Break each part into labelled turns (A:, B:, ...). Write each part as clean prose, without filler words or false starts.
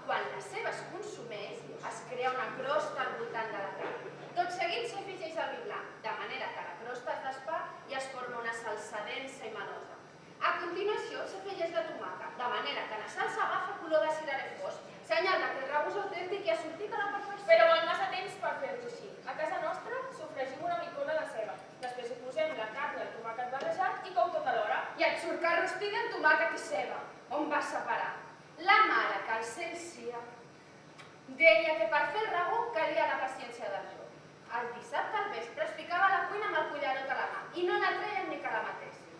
A: Quan la ceba es consumeix, es crea una crosta al voltant de la carn. Tot seguit s'afegeix el vi blanc, de manera que la crosta es desfà i es forma una salsa densa i melosa. A continuació s'afegeix la tomàquet, de manera que la salsa agafa color de cirerer fosc, senyal que el regust autèntic i ha sortit a la perfecció.
B: Però vol massa temps per fer-ho així. A casa nostra sofregim una micona de ceba. Després hi posem la carn i el tomàquet barrejat i cou tot alhora.
A: I et surt carn rostida amb tomàquet i ceba. On vas a parar? La mare, que al cel sia, deia que per fer el ragú calia la paciència del jove. El dissabte al vespre es ficava a la cuina amb el cullerot a la mà i no la treien ni que la matessin.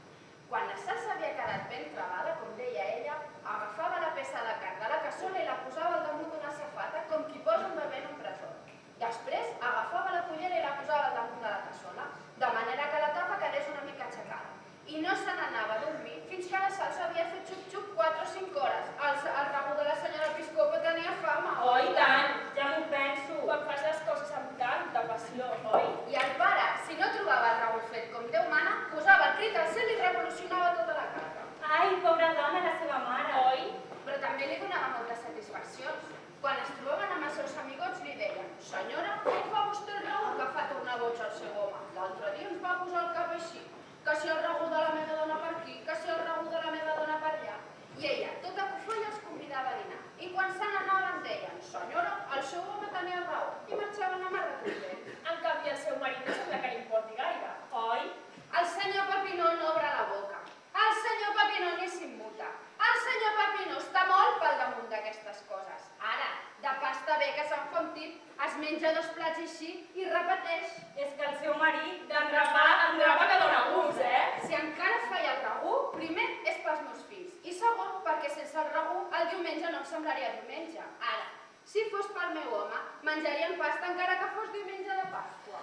A: Quan la salsa havia quedat ben travada, com deia ella, agafava la peça de carn de la cassola i la posava al damunt d'una safata com qui posa un bebè en un presó. Després agafava la cullera i la posava al damunt de la cassola, de manera que la tapa quedés una mica aixecada. I no se n'anava a dormir fins que la salsa havia fet xup-xup 4 o 5 hores. El ragú de la senyora Piscopo tenia fama.
B: Oh, i tant! Ja m'ho penso. Quan fas les coses amb tanta passió, oi?
A: I el pare, si no trobava el ragú fet com Déu mana, posava el crit al cel i revolucionava tota la carta.
C: Ai, pobra dona, la seva mare.
B: Oi?
A: Però també li donava moltes satisfaccions. Quan es trobaven amb els seus amigots li deien: senyora, què fa vostè el ragú que fa tornar boig al seu home? L'altre dia ens va posar el cap així. Que si el ragú de la meva dona per aquí, que si el ragú de la meva dona per allà. I ella, tota cofolla, els convidava a dinar. I quan se n'anaven deien: senyora, el seu home tenia raó. I marxaven a mar de content.
B: En canvi, el seu marit no sembla que li importi gaire, oi?
A: El senyor Pepinó no obre la boca. El senyor Pepinó ni s'immuta. El senyor Pepinó està molt pel damunt d'aquestes coses. Ara, de pasta bé que se'n fa un tip, es menja 2 plats així i repeteix.
C: És que el seu marit
B: D'endrapar que dóna gust,
A: Si encara feia el ragú, primer és pels meus fills i segon perquè sense el ragú el diumenge no em semblaria diumenge. Ara, si fos pel meu home, menjaríem pasta encara que fos diumenge de Pasqua.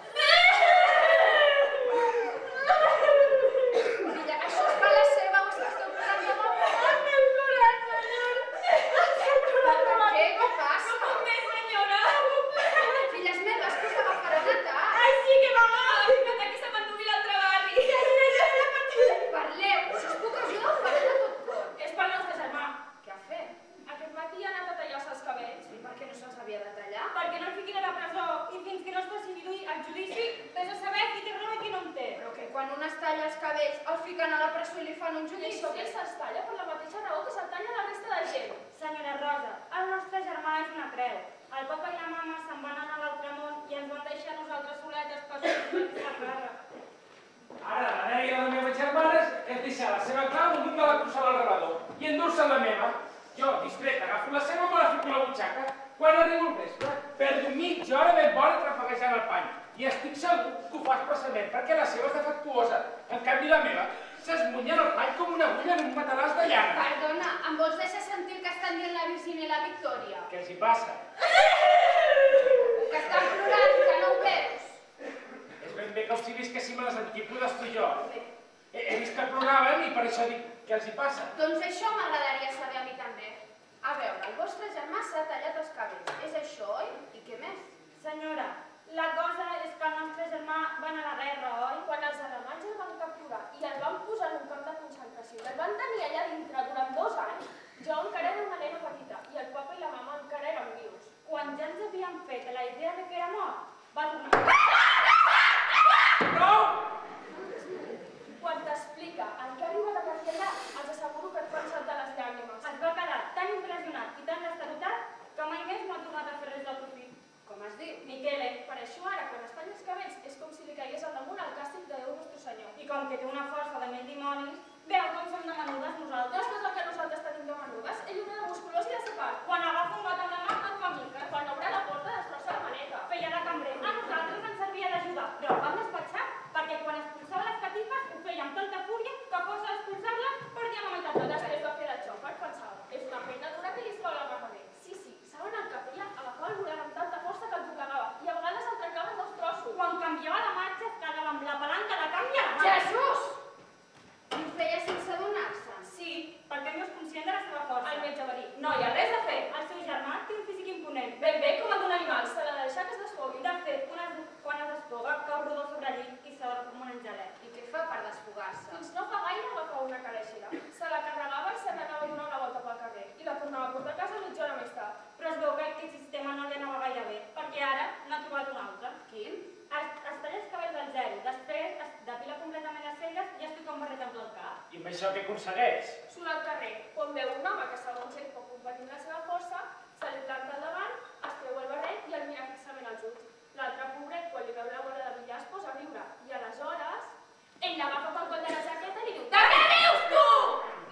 A: Filla, això és per la seva o és que esteu plorant de mal?
B: Estem plorant, senyora!
A: Per què? Què passa?
B: Com més, senyora?
A: Filles meves, que us agafaran a tard.
B: Ai, sí, que m'agafa! Que aquí se m'enduvi l'altre barri.
A: Parleu, si us puc ajudar, ho faré de tot cor.
B: És pel nostre germà.
A: Què ha fet?
B: Aquest matí ha anat a tallar-se els cabells.
A: I per què no se'ls havia de tallar?
C: perquè no el fiquin a la presó i fins que no es passi el judici vés a saber qui té raó i qui no en té.
A: Però que quan un es talla els cabells el fiquen a la presó i li fan un
B: I
A: judici.
B: això que se'ls talla per la mateixa raó que se'l talla la resta de gent.
C: Senyora Rosa, el nostre germà és una creu. El papa i la mama se'n van anar a l'altre món i ens van deixar nosaltres soletes per sortir la cara.
D: Ara, la nena i la meva germana és deixar la seva clau damunt de la crossada al rebedor i endur-se la meva. Jo, distret, agafo la seva i me la fico a la butxaca. Quan arribo al vespre, perdo mitja hora ben bona trafegejant el pany. I estic segur que ho fa expressament perquè la seva és defectuosa. En canvi, la meva s'esmunya en el pany com una agulla en un matalàs de llana.
A: Perdona, em vols deixar sentir el que estan dient la Virgínia i la Victòria?
D: Què els hi passa?
A: Que estan plorant, que no ho veus?
D: És ben bé que els hi vist que si me les antiquipudes tu i jo. He vist que ploraven i per això dic què els hi passa.
A: Doncs això m'agradaria saber a mi també. A veure, el vostre germà s'ha tallat els cabells. És això, oi? I què més?
C: Senyora, la cosa és que el nostre germà va anar a la guerra, oi?
B: Quan els alemanys el van capturar i el van posar en un camp de concentració i el van tenir allà dintre durant 2 anys, jo encara era una nena petita i el papa i la mama encara eren vius.
C: Quan ja ens havíem fet la idea de que era mort, va tornar.
D: Prou!
B: Quan t'explica el que ha arribat a partir allà, els asseguro que et fan saltar les llàgrimes.
C: Es va quedar tan impressionat i tan destarotat que mai més no ha tornat a fer res del profit.
A: Com es diu?
B: Miquele, per això ara, quan es talla els cabells, és com si li caigués al damunt el càstig de Déu nostre Senyor.
C: I com que té una força de 1000 dimonis, veu com som de menudes
B: No
C: nosaltres.
B: és tot el que nosaltres tenim de menudes, ell ho té de musculós i de sepat.
C: Quan agafa un got amb la mà, en fa mica.
B: Quan obre la porta destrossa la maneta.
C: Feia de cambrer.
B: A nosaltres
D: això què aconsegueix?
B: Surt al carrer, quan veu un home que segons ell pot competir la seva força, se li planta al davant, es treu el barret i el mira fixament als ulls. L'altre pobret, quan li veu la bola de billar, es posa a riure. I aleshores, ell l'agafa pel coll de la jaqueta i li diu: "De què rius, tu?"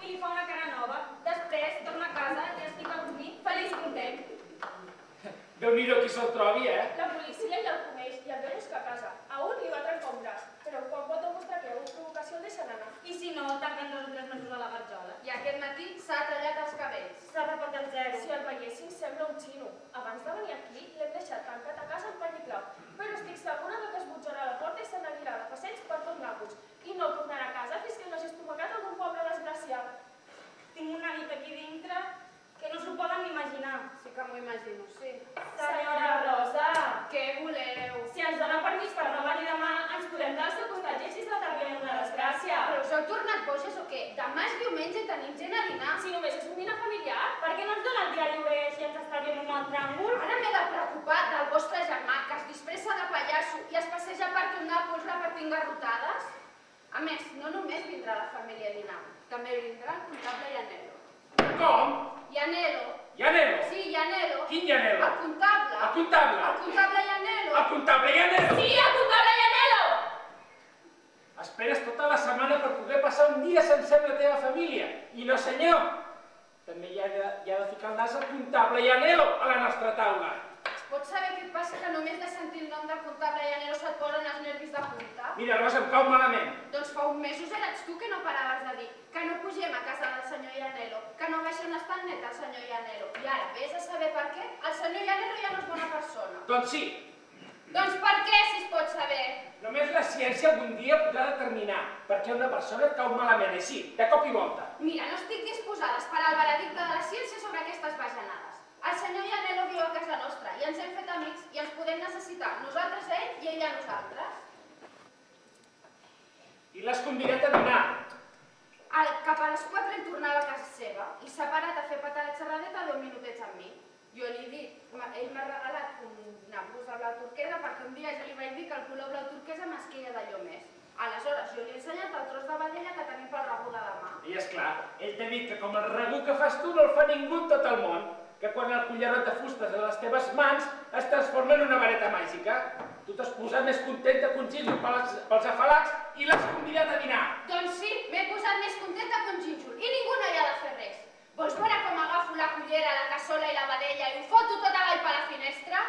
C: I li fa una cara nova. Després torna a casa i es fica a dormir feliç i content.
D: Déu-n'hi-do qui se'l trobi,
B: La policia ja el coneix i el ve a buscar a casa. A un li va trencar un braç, però quan pot demostrar que hi ha hagut provocació el deixen anar.
C: I si no, tanquen 2 o 3 mesos a la garjola.
A: I aquest matí s'ha tallat els cabells.
C: S'ha repat el zero.
B: Si el veiessin sembla un xino. Abans de venir aquí l'hem deixat tancat a casa amb pany i clau, però estic segura que es butjarà la porta i se n'anirà de passeig per tot Nàpols i no tornarà a casa fins que no hagi estomacat algun poble desgraciat.
C: Tinc una nit aquí dintre que no s'ho poden ni imaginar.
A: Sí que m'ho imagino, sí.
C: Senyora Rosa,
A: Què voleu?
C: si ens dona permís per no venir demà, ens podem dar al seu costat i així s'atabiem una desgràcia.
A: Però us heu tornat boges o què? Demà és diumenge i tenim gent a dinar.
B: Si només és un dinar familiar,
C: Per què no ens dona el dia lliure i així ens estalviem un altre àngul?
A: Ara m'he de preocupar del vostre germà que es disfressa de pallasso i es passeja per tot Nàpols repartint garrotades. A més, no només vindrà la família a dinar, també vindrà el comptable Llanelo.
D: Com?
A: Llanelo.
D: Llanelo?
A: Sí, Llanelo.
D: Quin Llanelo?
A: El comptable.
D: El comptable?
A: El comptable Llanelo.
D: El comptable Llanelo?
B: sí, el comptable Llanelo!
D: Esperes tota la setmana per poder passar un dia sencer amb la teva família. I no, senyor. També hi ha de ficar el nas al comptable Llanelo a la nostra taula.
A: Es pot saber què et passa que només de sentir el nom del comptable Llanelo se't posen els nervis de punta?
D: Mira, Rosa, em cau malament.
A: Doncs fa uns mesos eres tu que no paraves de dir que no pugem a casa del senyor Llanelo, que no baixem l'estat net al senyor Llanelo. I ara, vés a saber per què? El senyor Llanelo ja no és bona persona.
D: Doncs sí.
A: Doncs per què, si es pot saber?
D: Només la ciència algun dia podrà determinar per què una persona et cau malament així, de cop i volta.
A: Mira, no estic disposada a esperar el veredicte de la ciència sobre aquestes bajanades. El senyor Llanelo viu a casa nostra i ens hem fet amics i ens podem necessitar nosaltres a ell i ell a nosaltres.
D: I l'has convidat a dinar.
A: Cap a les 4 ell tornava a casa seva i s'ha parat a fer patar la xerradeta 10 minutets amb mi. Jo li he dit, ell m'ha regalat una blusa blau turquesa perquè un dia ja li vaig dir que el color blau turquesa m'esqueia d'allò més. Aleshores, jo li he ensenyat el tros de vedella que tenim pel regú de demà.
D: I esclar, ell t'ha dit que com el regú que fas tu no el fa ningú en tot el món, que quan el cullerot de fustes a les teves mans es transforma en una vareta màgica. Tu t'has posat més contenta que un gínjol pels afalacs i l'has convidat a dinar.
A: Doncs sí, m'he posat més contenta que un gínjol i ningú no hi ha de fer res. Vols veure com agafo la cullera, la cassola i la vedella i ho foto tot avall per la finestra?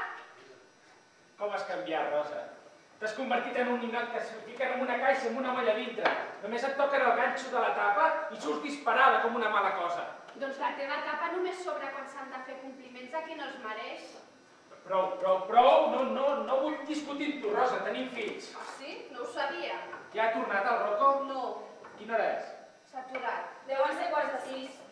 D: Com has canviat, Rosa? T'has convertit en un ninot que es fiquen en una caixa amb una molla dintre. Només et toquen el ganxo de la tapa i surts disparada com una mala cosa.
A: Doncs la teva tapa només sobra quan s'han de fer compliments a qui no els mereix.
D: Prou, no vull discutir amb tu, Rosa, tenim fills.
A: Ah, sí? No ho sabia.
D: Ja ha tornat el Rocco?
A: No,
D: Quina hora és?
A: s'ha aturat.
C: Deuen ser 5:45.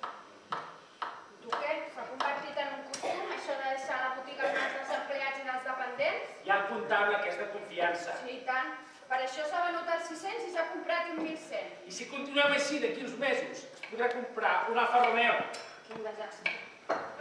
A: Tu què? S'ha convertit en un costum, això de deixar la botiga als mans dels empleats i dels dependents?
D: Hi ha el comptable, que és de confiança.
A: Sí, i tant. Per això s'ha venut els 600 i s'ha comprat un 1.100.
D: I si continuem així, d'aquí uns mesos, es podrà comprar un Alfa Romeo.
A: Quin desastre.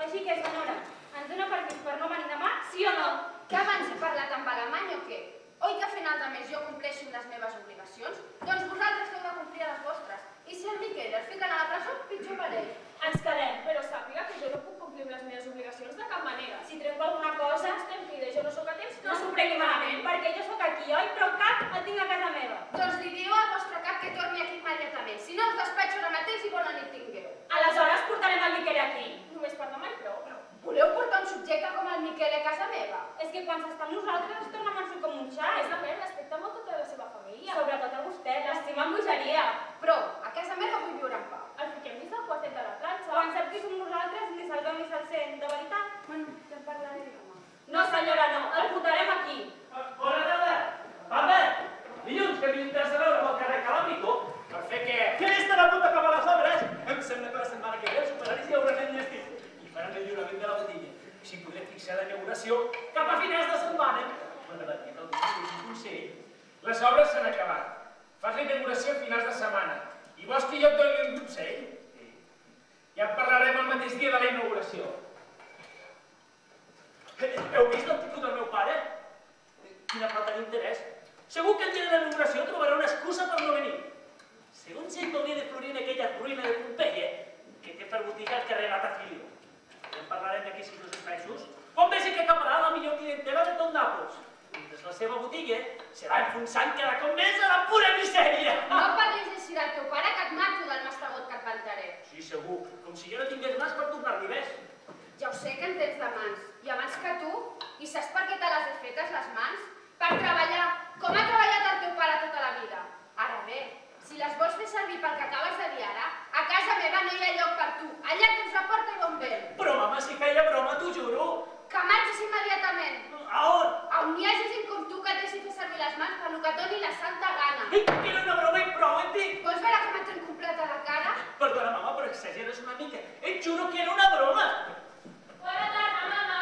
C: Així que, senyora, ens dona permís per no venir demà, sí o no?
A: Que abans he parlat amb alemany o què? Oi que a final de mes jo compleixo les meves obligacions? Doncs vosaltres heu de complir les vostres. I si el Miquel el fiquen a la presó, pitjor per ell.
B: Ens quedem, però sàpiga que jo no puc complir amb les meves obligacions de cap manera.
C: Si trenco alguna cosa,
B: Estem crida, jo no sóc a temps,
C: no s'ho prengui malament, perquè jo sóc aquí, oi? Però el cap el tinc a casa meva.
A: Doncs li diu al vostre cap que torni aquí immediatament. Si no, us despatxo ara mateix i bona nit tingueu.
C: Aleshores portarem el Miquel aquí.
B: Només per demà i prou.
A: Voleu portar un subjecte com el Miquel a casa meva?
C: És que quan s'està amb nosaltres es torna manso com un xai.
B: A més, respecta molt tota la seva família.
C: Sobretot a vostè, l'estima amb bogeria.
A: Prou, a casa meva vull viure en pau.
B: El fiquem dins del quartet de la planxa.
C: Quan sap qui som nosaltres, ni se'l veu ni se'l sent, de veritat.
A: Bueno, ja en parlaré demà.
C: No, senyora, no, el portarem aquí.
E: Bona tarda. Papa, dilluns que vindràs a veure amb el carrer Calàmico.
D: Per fer què?
E: Que estan a punt d'acabar les obres. Em sembla que la setmana que ve els operaris ja hauran enllestit. I faran el lliurament de la botella. Així podré fixar la inauguració cap a finals de setmana. M'agradaria que el tingués un consell.
D: Les obres s'han acabat. Fas la inauguració a finals de setmana. I vols que jo et doni un consell? Ja en parlarem el mateix dia de la inauguració.
E: Heu vist l'actitud del meu pare? Quina falta d'interès. Segur que el dia de la inauguració trobarà una excusa per no venir. Segons ell volia de florir en aquella ruïna de Pompeia, que té per botiga el carrer Ratafilio. En parlarem d'aquí 6 o 6 mesos, com vegi que acabarà la millor clientela de tot Nàpols. Mentre la seva botiga se va enfonsant cada cop més a la pura misèria.
A: No parlis així del teu pare, que et mato del mastegot que et vantaré.
E: Sí, segur, com si jo no tingués mans per tornar-li més.
A: Ja ho sé que en tens de mans, i abans que tu, i saps per què te les he fetes, les mans? Per treballar, com ha treballat el teu pare tota la vida. Ara bé, si les vols fer servir pel que acabes de dir ara, a casa meva no hi ha lloc per tu. Allà tens la porta i bon vent.
E: Però, mama, si feia broma, t'ho juro.
A: Que marxis immediatament.
E: A on?
A: A on hi hagi gent com tu que et deixi fer servir les mans per lo que et doni la santa gana.
E: Ei, que era una broma i prou, et dic.
A: Vols veure com et trem complet a la cara?
E: Perdona, mama, però exageres una mica. Et juro que era una broma.
B: Bona tarda, mama.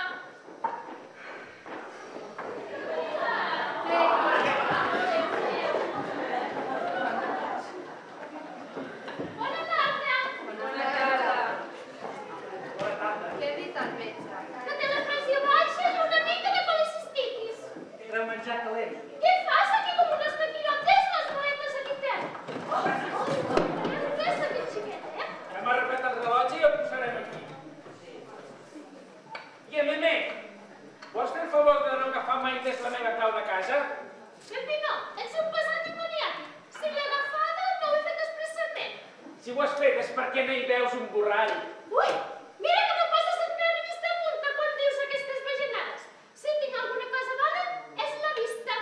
B: Bona tarda.
A: Bona tarda.
E: Bona tarda.
A: Què ha dit el metge?
B: Que té la pressió baixa i una mica de colicistitis.
E: Era menjar calent.
B: Què fas aquí com unes taquirotes, les moletes aquí fem? Res aquest xiquet, eh?
D: Ja m'ha repetit el rellotge i el posarem aquí. I meme, vols fer el favor de no agafar mai més la meva clau de casa?
B: Pepino, ets un pesat i maniàtic. Si l'he agafada, no ho he fet expressament.
D: Si ho has fet és perquè no hi veus un borrall.
B: Ui, mira que no passes el peu ni vista punta quan dius aquestes bajanades. Si tinc alguna cosa bona, és la vista.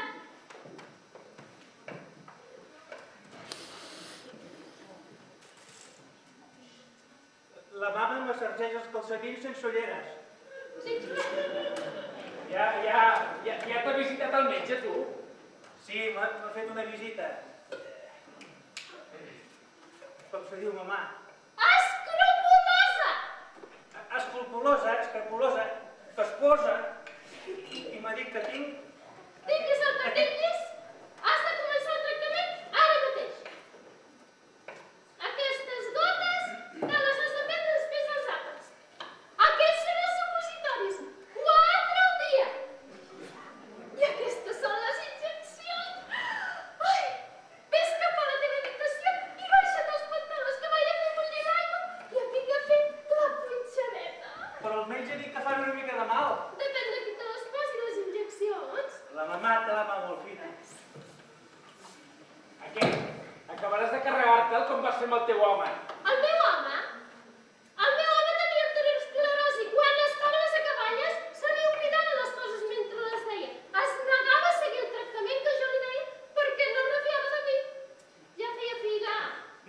F: La mama m'assergeix els calcetins sense ulleres.
B: Sí,
D: Ja t'ha visitat el metge, tu?
F: Sí, m'ha fet una visita. Com se diu, mamà?
B: escrupulosa!
F: Escrupulosa, que es posa, i m'ha dit que tinc...
B: Tinguis el que tinguis, has de començar el tractament ara mateix. Aquestes gotes te les has de prendre després dels àpats. Aquests són els supositoris, 4 al dia. I aquestes són les injeccions. Ai, vés cap a la teva habitació i baixa't els pantalons que vaig a fer bullir l'aigua i em vinc a fer la punxadeta.
F: Però el metge ha dit que fan una mica de mal.
B: Depèn de qui te les posi les injeccions.
F: La mamà té la mà molt fina.
D: Aquest, acabaràs de carregar-te'l com vas fer amb el teu home.
B: El meu home tenia arteriosclerosi. Quan estava a les acaballes, se li oblidaven les coses mentre les deia. Es negava a seguir el tractament que jo li deia perquè no es refiava de mi. Ja feia figa.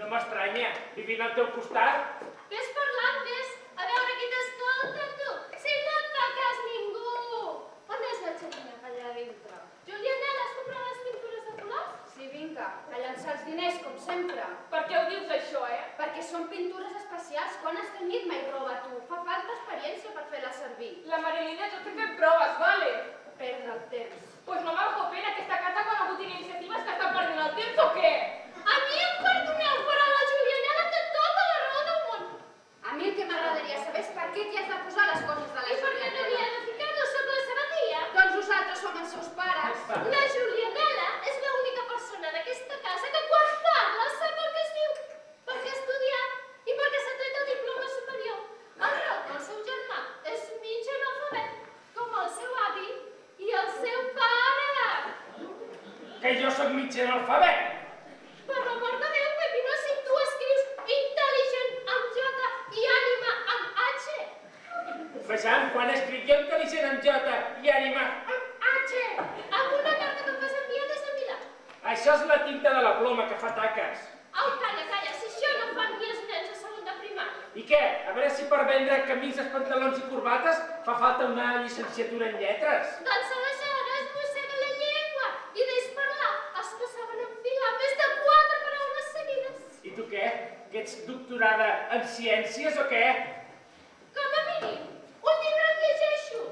D: No m'estranya, vivint al teu costat.
B: Ves parlant, ves. A veure qui t'escolta, tu. Si no et fa cas ningú. On és la xerina?
A: Allà dintre.
B: Julianela, has comprat les pintures de colors?
A: Sí, vinga, a llançar els diners, com sempre.
B: Per què ho dius, això,
A: Perquè són pintures especials. Quan has tenyit mai roba, tu? Fa falta experiència per fer-la servir.
B: La Marilina jo t'he fet proves, vale?
A: Perdre el temps.
B: Pues no m'alcopé en aquesta casa quan ha hagut iniciatives que estan perdent el temps o què? A mi em perdoneu, però la Julianela té tota la raó del món.
A: A mi el que m'agradaria saber és per què t'hi has de posar les coses de la
B: I per què no m'hi he de ficar? No soc la seva tia.
A: Doncs nosaltres som els seus pares.
B: La Julianela és l'única persona d'aquesta casa que quan parla sap el que es diu. Perquè ha estudiat i perquè s'ha tret el diploma superior. El Roc, el seu germà, és mig analfabet, com el seu avi i el seu pare.
D: Que jo sóc mig analfabet.
B: Per l'amor de Déu, Pepino, si tu escrius intel·ligent amb J i ànima amb H.
D: Vejam, quan escric jo intel·ligent amb J i ànima amb H.
B: Amb una carta que em vas enviar des de Milà.
D: Això és la tinta de la ploma que fa taques.
B: Au, calla, calla, si això no fan ni els nens a segon de primària.
D: I què? A veure si per vendre camises, pantalons i corbates fa falta una llicenciatura en lletres.
B: Doncs aleshores mossega la llengua i deix parlar els que saben enfilar més de 4 paraules seguides.
D: I tu què? Que ets doctorada en ciències o què?
B: Com a mínim, un llibre em llegeixo,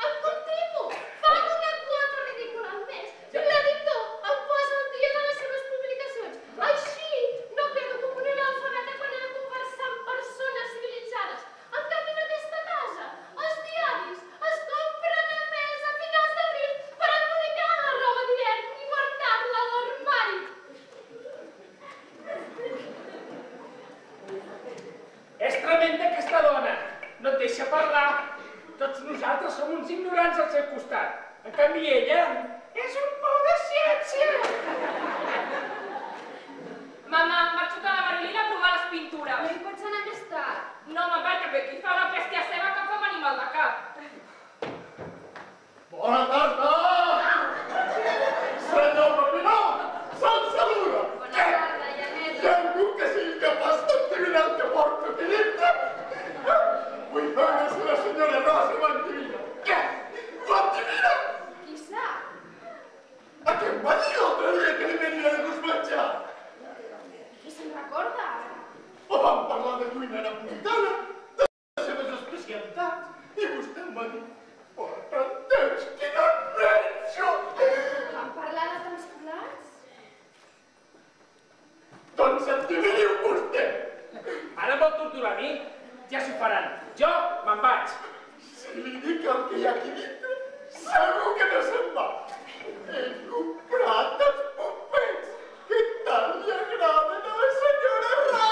B: em continuo, fan una quota ridícula al mes i l'editor em posa al dia de les seves publicacions. Així no quedo com una analfabeta quan he de conversar amb persones civilitzades. En canvi, en aquesta casa, els diaris es compren a més a finals d'abril per embolicar la roba d'hivern i guardar-la a l'armari.
D: uns ignorants al seu costat. En canvi, ella és un pou de ciència.
C: Mama, marxo a la Marilina a provar les pintures.
A: No hi pots anar més tard.
C: No, perquè ve aquí fa una bèstia seva que em fa venir mal de cap.
G: Bona tarda! Senyor Papinó, se'l saluda!
A: Bona tarda, Janeta.
G: Hi ha algú que sigui capaç d'endevinar el que porta aquí dintre? Vull veure si la senyora Rosa m'endevina. Què? M'endevina?
A: Qui sap?
G: A què em va dir l'altre dia que li venia de gust menjar?
A: Qui se'n recorda ara?
G: O vam parlar de cuina napolitana, de les seves especialitats, i vostè em va dir: porta temps que no et menjo!
A: Vam parlar de tants plats?
G: Doncs endeviniu vostè!
D: Ara vol torturar a mi? Ja s'ho faran. Jo me'n vaig.
G: Si li dic el que hi ha aquí dintre, segur que no se'n va. He comprat els popets que tant li agraden a la senyora Rosa.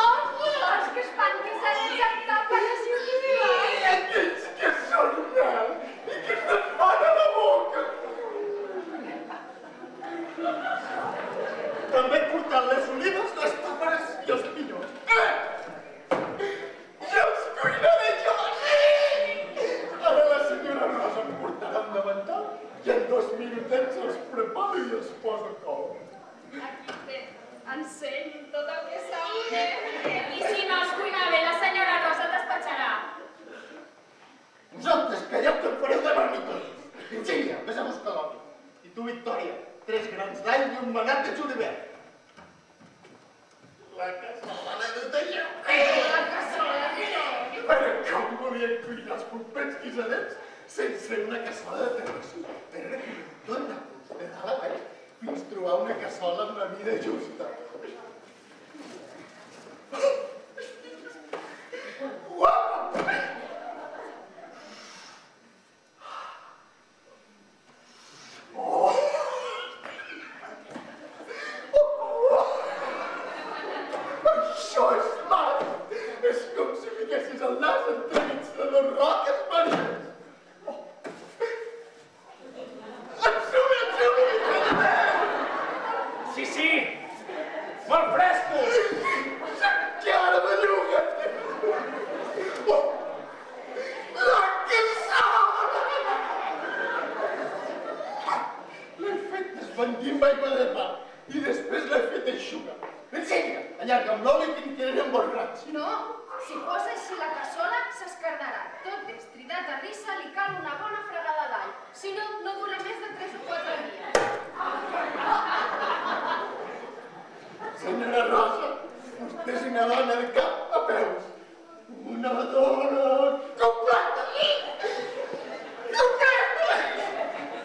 A: Els que es fan que s'han injectat per la ciutat.
G: I aquells que són mel i que se'n van a la boca. També he portat les olives, les tàperes i els pinyons. I els cuinaré jo! Ara la senyora Rosa em portarà un davantal i en 2 minutets els preparo i els poso a coure.
A: Aquí té. Ensenyi tot el que sap.
C: I si no es cuina bé, la senyora Rosa despatxarà.
G: Vosaltres calleu que em fareu de barnicolis. Sílvia, vés a buscar l'oli. I tu, Victòria, 3 grans d'all i un manat de julivert. La cassola l'he dut jo.
A: La cassola de tot.
G: Però com volien cuinar els popets guisadets sense una cassola de terrassos? He recorregut tot Nàpols, de dalt a baix, fins trobar una cassola amb la mida justa. Guapo! Això és mal! És com si fiquessis el nas entremig de 2 roques marines. Ensumi!
D: Sí, molt frescos.
G: Que ara belluga! La cassola! L'he fet desbandir amb aigua de pa i després l'he fet eixugar. Ensenya! Allarga amb l'oli que en quedarem borrats.
A: No, si posa així la cassola, s'escardarà. Tot és tridat a risa, li cal una bona fregada d'all. Si no, no dura més de 3 o 4 dies.
G: Senyora Rosa, vostè és una dona de cap a peus. Una dona completa. Completa!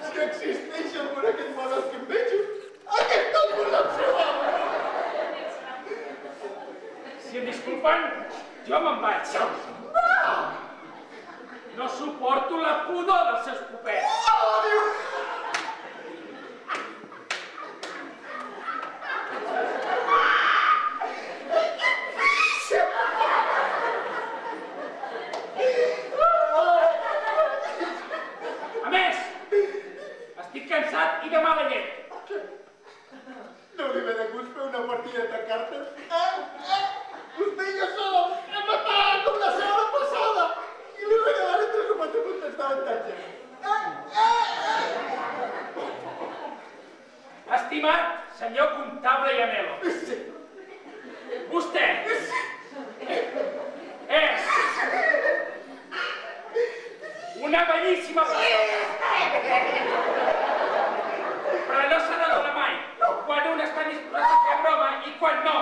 G: Si existeix algú en aquest món al que em vejo, aquest algú l'observava.
D: Si em disculpen, jo me'n vaig. No suporto la pudor dels seus popets. A més, estic cansat i de mala llet.
G: No li ve de gust fer una partida de cartes? Vostè i jo sol hem matat com la setmana passada i li regalaré 3 o 4 punts d'avantatge.
D: Estimat senyor comptable Llamelo, vostè és una bellíssima persona, però no se n'adona mai quan un està disposat a fer broma i quan no,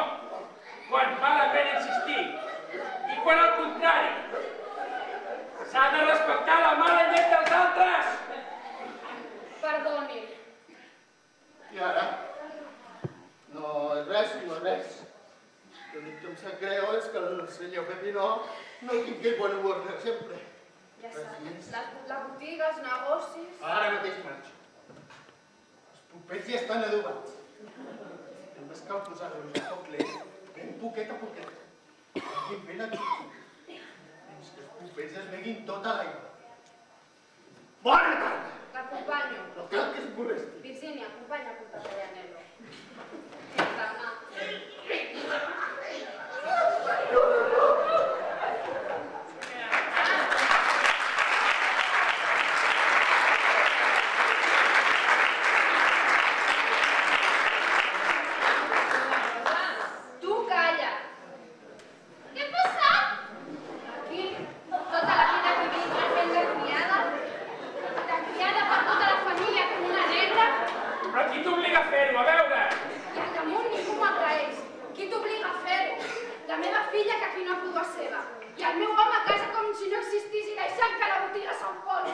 D: quan val la pena insistir i quan al contrari s'ha de respectar la mala llet dels altres.
A: Perdoni.
G: I ara? No és res, no és res. L'únic que em sap greu és que el senyor Pepinó no tingui bon humor per sempre.
A: Ja saps, la botiga, els negocis...
G: Ara mateix marxo. Els popets ja estan adobats. Només cal posar-los a poc lent, ben poquet a poquet. Vagin ben a tots. Fins que els popets es beguin tota l'aigua. Bona tarda.
A: L'acompanyo.
G: No cal que es molesti.
A: Virginia, acompanya a portar a Llanello. Calma. Tu calla. Què ha passat? Aquí, tota la vida vivint fent de criada per tota la família com una negra.
D: Però qui t'obliga a fer-ho? A veure!
A: I al damunt ningú m'agraeix. Qui t'obliga a fer-ho? La meva filla, que aquí no acudo a seva. I el meu home a casa com si no existís i deixant que la botiga s'enfoli.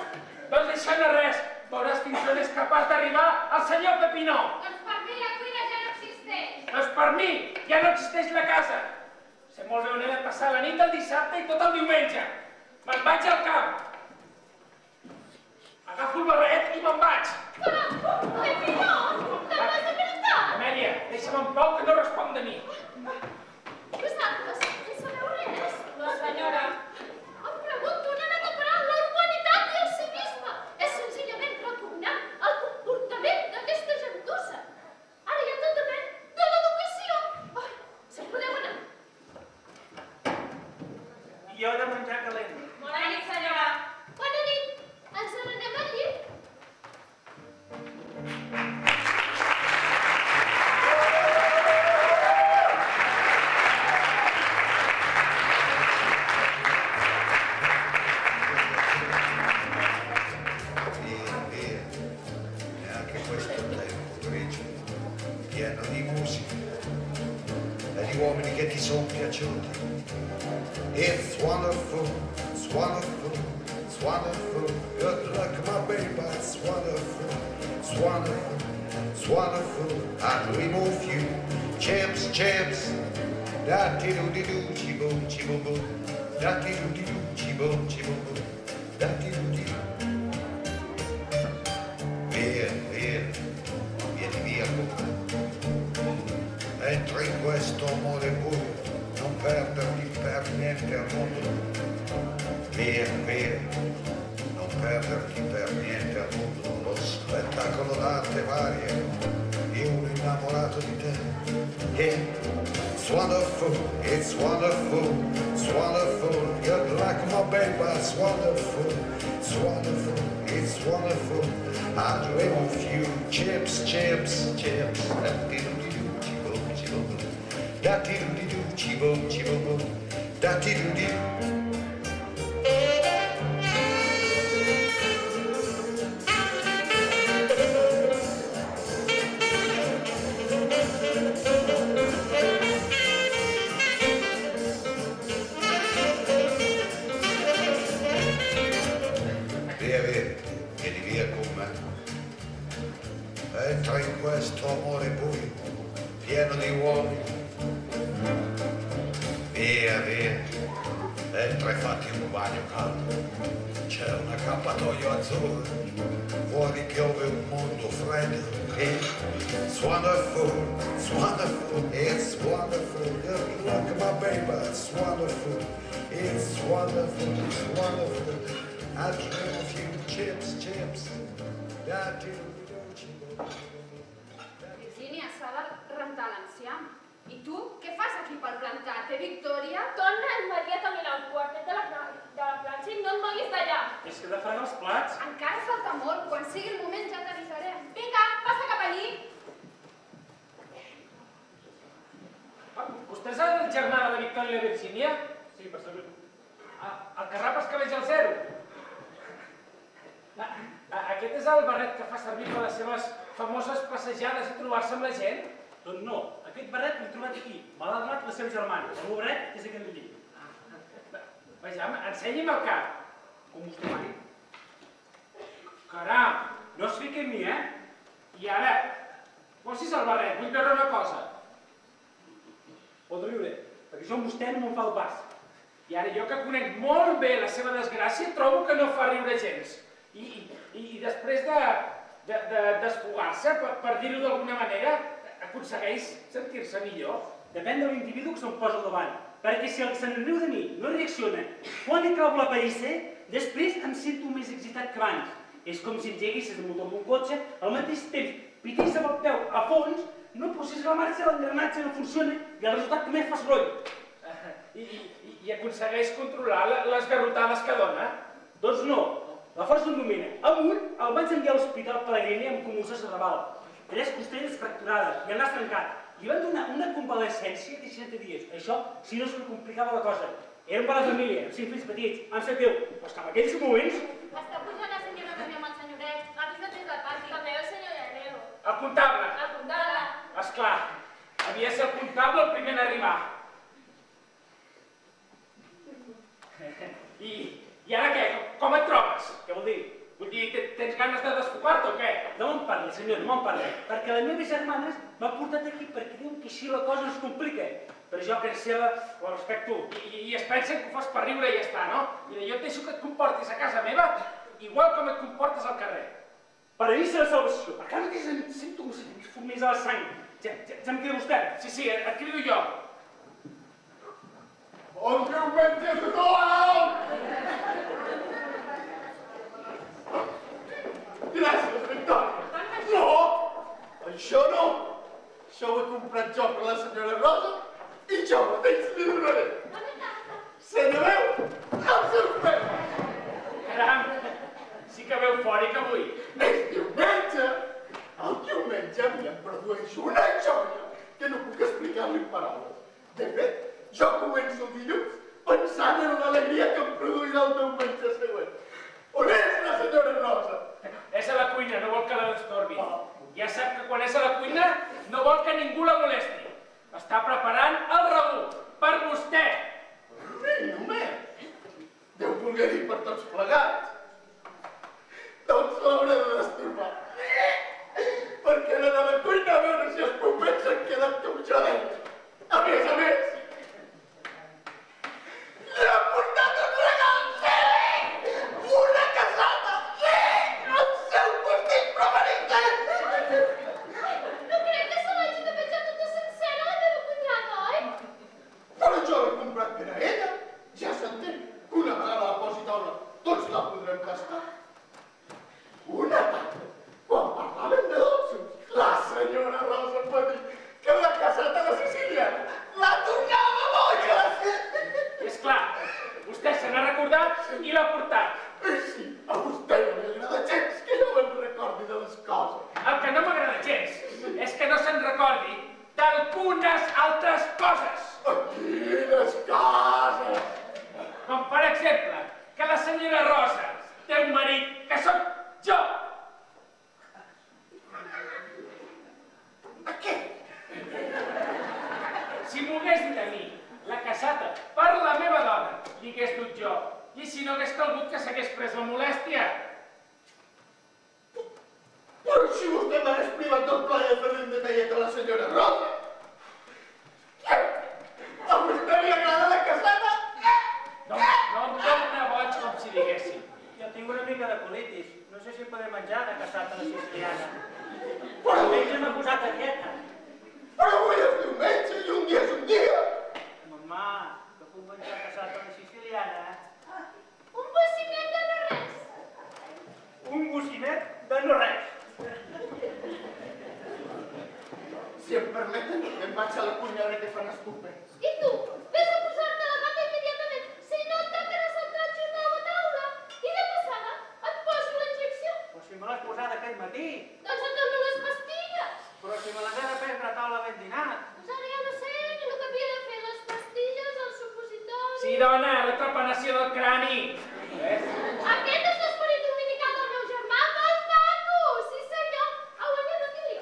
D: Doncs això no és res. Veuràs fins on és capaç d'arribar el senyor Pepinó.
A: Doncs per mi la cuina ja no existeix.
D: Doncs per mi ja no existeix la casa. Sé molt bé on he de passar la nit el dissabte i tot el diumenge. Me'n vaig al camp. Agafo el barret i me'n vaig.
A: Pepinó, te'n vas de veritat?
D: Amèlia, deixa'm en pau que no respon de mi.
A: Vosaltres, en sabeu res?
C: No, senyora.
A: Em pregunto on ha anat a parar la urbanitat i el civisme. És senzillament retornar al comportament d'aquesta gentussa. Ara ja tot depèn de l'educació. Ai, si podeu anar.
F: I jo he de menjar calent.
C: Bona nit, senyora.
A: Bona nit. Ens n'anem al llit?
H: Via, via, neanche questo tempo grigio, pieno di musica e di uomini che ti sono piaciuti. It's wonderful, it's wonderful, it's wonderful. Good luck, my baby, it's wonderful, it's wonderful, it's wonderful. I dream of you, chips, chips. Da ti do di do, chi boom, chi boom boom. Da ti do di do, chi boom, chi boom boom. Da ti do di do. Via, via, vieni via con me. Entra in questo amore buio, non perderti per niente al mondo. Via, via, non perderti per niente al mondo. Lo spettacolo d'arte varia, io un innamorato di te. Yeah, it's wonderful, it's wonderful, it's wonderful. Good luck, my baby, it's wonderful, it's wonderful, it's wonderful. I dream of you, chips, chips, chips. Da-ti-do-di-do, chi-boom, chi-boom. Da-ti-do-di-do, chi-boom, chi-boom. Da-ti-do-di-do. Via, via, vieni via con me. Entra in questo amore buio, pieno di uomini. Via, via, entra e fatti un bagno caldo. C'è un accappatoio azzurro, fuori piove un mondo freddo. It's wonderful, it's wonderful, it's wonderful. Good luck, my baby, it's wonderful, it's wonderful, it's wonderful. I dream of you, chips, chips.
A: Virginia, s'ha de rentar l'enciam. I tu, què fas aquí pel plantat, Victòria?
B: Torna immediatament al quartet de la planxa i no et moguis d'allà.
F: És que he de fregar els plats.
A: Encara falta molt. Quan sigui el moment ja t'avisarem. Vinga, passa cap allí.
D: Vostè és el germà de la Victòria i la Virgínia?
F: Sí, per saber.
D: El que rapa escabeix al zero. Aquest és el barret que fa servir per les seves famoses passejades i trobar-se amb la gent?
F: Doncs no, aquest barret l'he trobat aquí. Me l'ha donat la seva germana. El meu barret és aquell d'allí.
D: Vejam, ensenyi'm el cap.
F: Com vostè mani.
D: Caram, no es fiqui en mi, I ara, posi's el barret, vull veure una cosa.
F: Pot riure, perquè jo amb vostè no me'n fa el pas.
D: I ara jo que conec molt bé la seva desgràcia, trobo que no fa riure gens. I després d'esfogar-se, per dir-ho d'alguna manera, aconsegueix sentir-se millor.
F: Depèn de l'individu que se'm posa al davant. Perquè si el que se'n riu de mi no reacciona, quan li trobo la païssa, després em sento més excitat que abans.
E: És com si engeguessis el motor d'un cotxe, al mateix temps pitís amb el peu a fons, no posés la marxa, l'engranatge no funciona i el resultat també fa soroll.
D: I aconsegueix controlar les garrotades que dona?
E: Doncs no, la força no domina. Amunt el vaig enviar a l'hospital Pellegrini amb convulsió cerebral. 3 costelles fracturades i el nas trencat. Li van donar una convalescència de 60 dies. Això, si no se li complicava la cosa. Era un pare de família, amb 5 fills petits, em sap greu, però és que en aquells moments...
C: Està pujant la senyora també amb el senyoret. Ha vist des del pati.
B: També el senyor Llanero.
D: El comptable.
B: El comptable.
D: Esclar, havia de ser el comptable el primer en arribar. I ara què? Com et trobes?
E: Què vol dir?
D: Vull dir, tens ganes de desfocar-te o què?
E: No me'n parli, senyor, no me'n parli. Perquè les meves germanes m'han portat aquí perquè diuen que així la cosa no es complica. Però jo, que és seva, ho respecto.
D: I es pensen que ho fas per riure i ja està, no? Mira, jo et deixo que et comportis a casa meva igual com et comportes al carrer.
E: Per a mi serà salvació. Perquè ara mateix em sento com si em formés a la sang. Ja em queda vostè?
D: Sí, et crido jo.
G: Bon diumenge a tothom! Gràcies, Victòria. No! Això no! Això ho he comprat jo per la senyora Rosa i jo mateix li donaré. Se n'aneu al seu peu.
D: Caram, sí que veu fòric avui.
G: És diumenge. El diumenge a mi em produeix una joia que no puc explicar-li en paraules. De fet, jo començo el dilluns pensant en l'alegria que em produirà el diumenge següent. On és la senyora Rosa?
D: És a la cuina, no vol que la destorbi. Ja sap que quan és a la cuina no vol que ningú la molesti. Està preparant el ragú per vostè.
G: Ni només. Deu voler dir per tots plegats. Doncs l'hauré de destorbar. Perquè era de la cuina a veure si els bombers s'han quedat com jo dentro. A més, li ha portat un regal, sí! Una casada, sí! El seu vestit preferit,
B: No crec que se l'hagi de menjar tota sencera la teva cunyada, oi?
G: Però jo l'he comprat per a ella. Ja s'entén que una vegada la posi a taula tots la podrem tastar. Una tarda, quan parlàvem de dolços, la senyora Rosa em va dir que la caseta de Sicília la tornava boja.
D: És clar, vostè se n'ha recordat i l'ha portat.
G: Sí, a vostè no li agrada gens que jo me'n recordi de les coses.
D: El que no m'agrada gens és que no se'n recordi d'algunes altres coses.
G: Quines coses!
D: Com per exemple, que la senyora Rosa té un marit que sóc jo.
G: Què?
D: Si m'ho hagués dit a mi, la casata per la meva dona, li hagués dut jo. I si no hagués calgut que s'hagués pres la molèstia.
G: Però si vostè m'hagués privat del plaer de fer-li un detallet a la senyora Rosa. A vostè li agrada la caseta?
D: No em torna boig com si diguéssim.
F: Jo tinc una mica de colitis. No sé si podré menjar de casata a la siciliana.
G: Però
F: Diumenge m'ha posat a dieta.
G: Però avui és diumenge i un dia és un dia.
F: Mamà, que puc menjar casata a la siciliana.
B: Un bocinet de no res.
F: Un bocinet de no res.
G: Si em permeten, me'n vaig a la cuina ara que fan escopets.
B: I tu? Ves a posar-te la bata immediatament. Si no, tancaràs el tratge nou a taula. I de passada, et poso la injecció.
F: Però si me l'has posat aquest matí.
B: Doncs et dono les pastilles.
F: Però si me les he de prendre a taula ben dinat.
B: Doncs ara ja no sé ni el que havia de fer, les pastilles, el supositori...
D: Sí, dona, la trepanació del crani.
B: Aquest és l'esperit dominical del meu germà, molt maco! Sí, senyor! Au, anem a dir-li.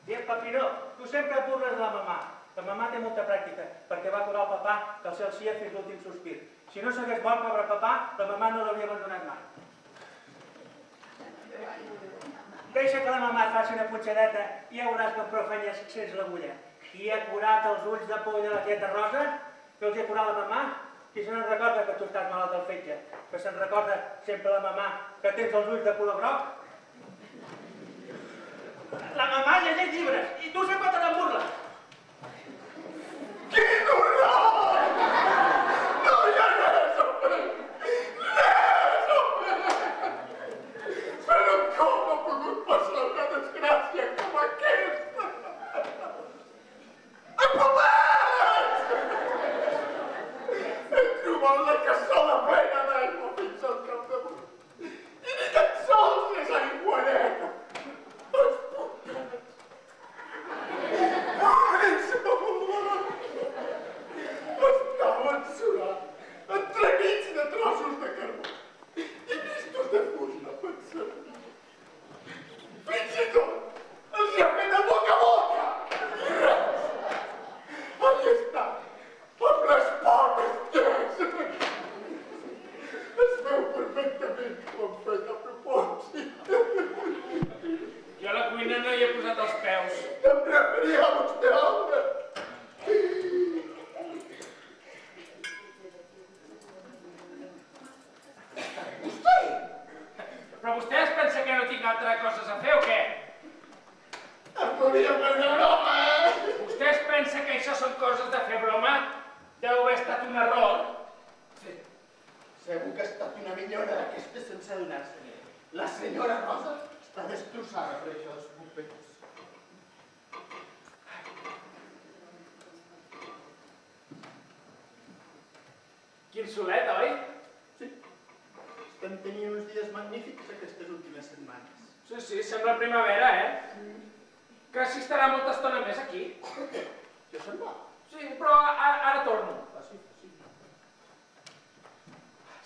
F: Tia Papiró, tu sempre burles de la mamà. La mamà té molta pràctica, perquè va curar el papà que el cel sia fins l'últim sospir. Si no s'hagués mort, pobre papà, la mamà no l'hauria abandonat mai. Deixa que la mamà et faci una punxadeta i ja veuràs com profanyes sense l'agulla. Qui ha curat els ulls de poll de la tieta Rosa? Que els ha curat la mamà? Qui se n'en recorda que tu estàs malalt del fetge? Que se'n recorda sempre la mamà que tens els ulls de color groc? La mamà llegeix llibres i tu sempre te n'emburles.
G: Quin horror! No hi ha res a Segur que ha estat una minyona d'aquestes sense adonar-se. La senyora Rosa està destrossada per això dels pupets.
D: Quin solet, oi?
G: Sí. Estem tenint uns dies magnífics aquestes últimes setmanes.
D: Sí, sembla primavera, Que s'hi estarà molta estona més aquí.
G: Ja se'n va.
D: Sí, però ara torno.
G: Sí.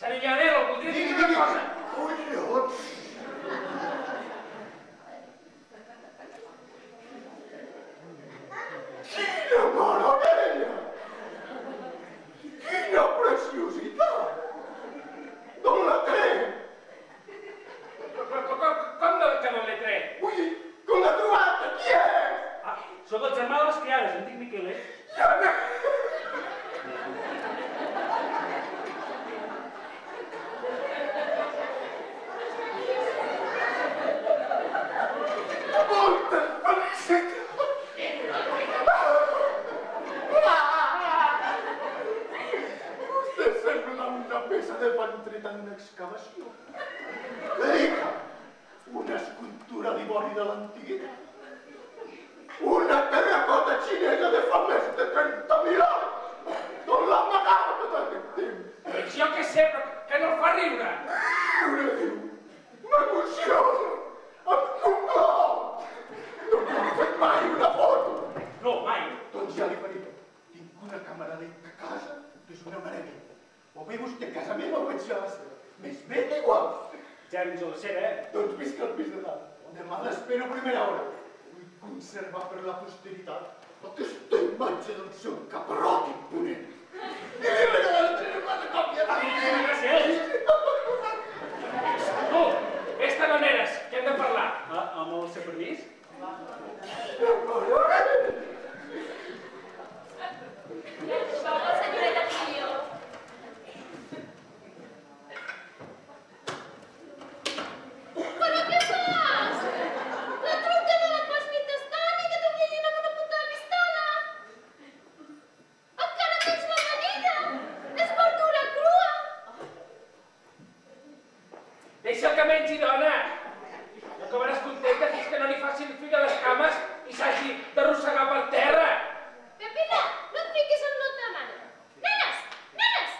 D: Senyor Llanero, voldria dir una cosa.
G: Collons! Quina meravella! Quina preciositat! D'on la té?
D: Com que no l'he tret?
G: Ui, com l'ha trobat? Qui és?
E: Soc el germà de les criades, em dic Miquel,
G: Moltes felicitats! Vostè sembla una peça de pantreta en una excavació. Rica, una escultura d'ivori de l'antiguitat. Una terracota xinesa de fa més de 30.000 anys. D'on l'ha amagada tot aquest temps?
D: Jo què sé, però que no fa riure.
G: Riure, diu. M'emociona. Em complau. No m'ha fet mai una foto.
E: No, mai.
G: Doncs ja li faré. Tinc una càmera lenta a casa, que és una meravella. O ve vostè a casa meva o veig a la seva. Més bé que igual.
E: Ja vens a la seva,
G: Doncs visca al pis de dalt. Demà l'espero a primera hora. Vull conservar per la posteritat aquesta imatge del seu caparrot imponent. I li regalaré una còpia.
E: Gràcies.
D: Tu, vés-te'n a Neres, que hem de parlar.
E: Amb el seu permís?
B: Vamos, senyoreta Tilio.
A: Però què fas? La truca de la cosmitestana que t'ho llegint amb una puta pistola. Encara tens l'amanida. És verdura crua.
D: Deixa que mengi, dona. No acabaràs contenta fins que no li facin figa a les cames i s'hagi d'arrossegar per terra.
A: Pepina, no et fiquis en l'altra mano. Nenes,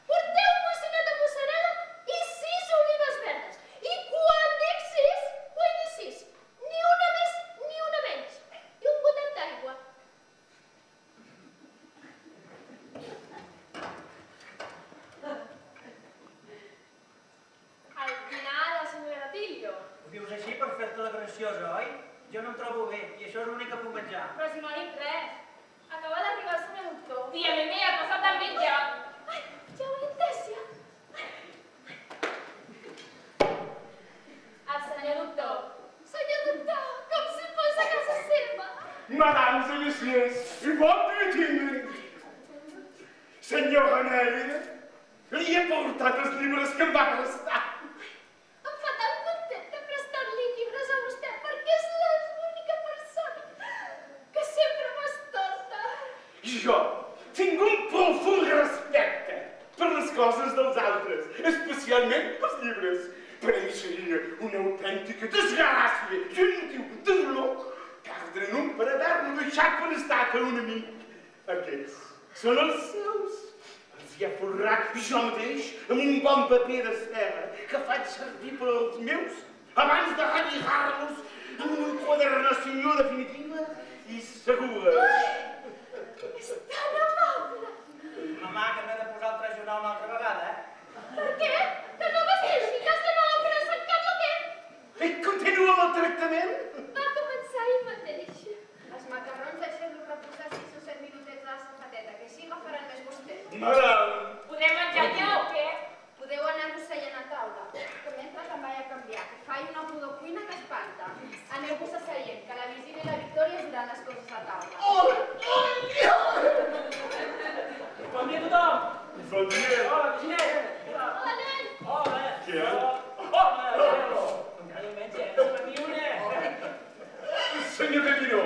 A: porteu mocinat de mozzarella i 6 olives verdes. I quan dic 6, vull dir 6. Ni una més ni una menys. I un gotet d'aigua.
B: Al final, la senyora Tilio.
F: Ho dius així per fer-te la graciosa, oi? Jo no em trobo bé i això és l'únic que puc menjar.
C: Però si no ha dit res.
B: Acaba d'arribar el senyor doctor.
C: Tia Mimi, ha passat el metge.
A: Ai, ja ho entèsia.
B: El senyor doctor.
A: Senyor doctor, com si fos a casa seva.
G: Mesdames et messieurs, bon meeting. Senyora Nèlida, li he portat els llibres que em va prestar.
A: Em fa tan content de prestar-li llibres a vostè perquè és l'única persona que sempre m'estorta.
G: Jo tinc un profund respecte per les coses dels altres, especialment pels llibres. Per ell seria una autèntica desgràcia, genitiu, de dolor, perdre'n un per haver-lo deixat per estar per un amic. Aquests són els seus. Els hi ha forrat jo mateix amb un bon paper de cera que faig servir per als meus abans de relligar-los en una enquadernació definitiva i segura.
A: És tan amable.
F: Mamà, que m'he de posar el trajonal una altra vegada,
A: Per què? Que no vas llegir que has d'anar a l'òpera Sant Carlo què?
G: I continua amb el tractament?
A: Va començar ahir mateix. Els macarrons deixeu-los reposar 6 o 7 minutets a la safateta, que així agafaran més vostè.
G: Maram!
C: Podem menjar ja o què?
A: Podeu anar-vos seient a taula, que mentre em vaig a canviar, que faig una pudor-cuina que espanta. Aneu-vos a seient, que la Virgínia i la Victòria us duran les coses a taula.
E: Bon dia a tothom.
G: Bon dia!
E: Hola, coixineta.
A: Hola, nen!
E: Hola.
G: Què?
E: Hola, Gerardo. Encara hi menja, per mi una.
G: Senyor Capiró!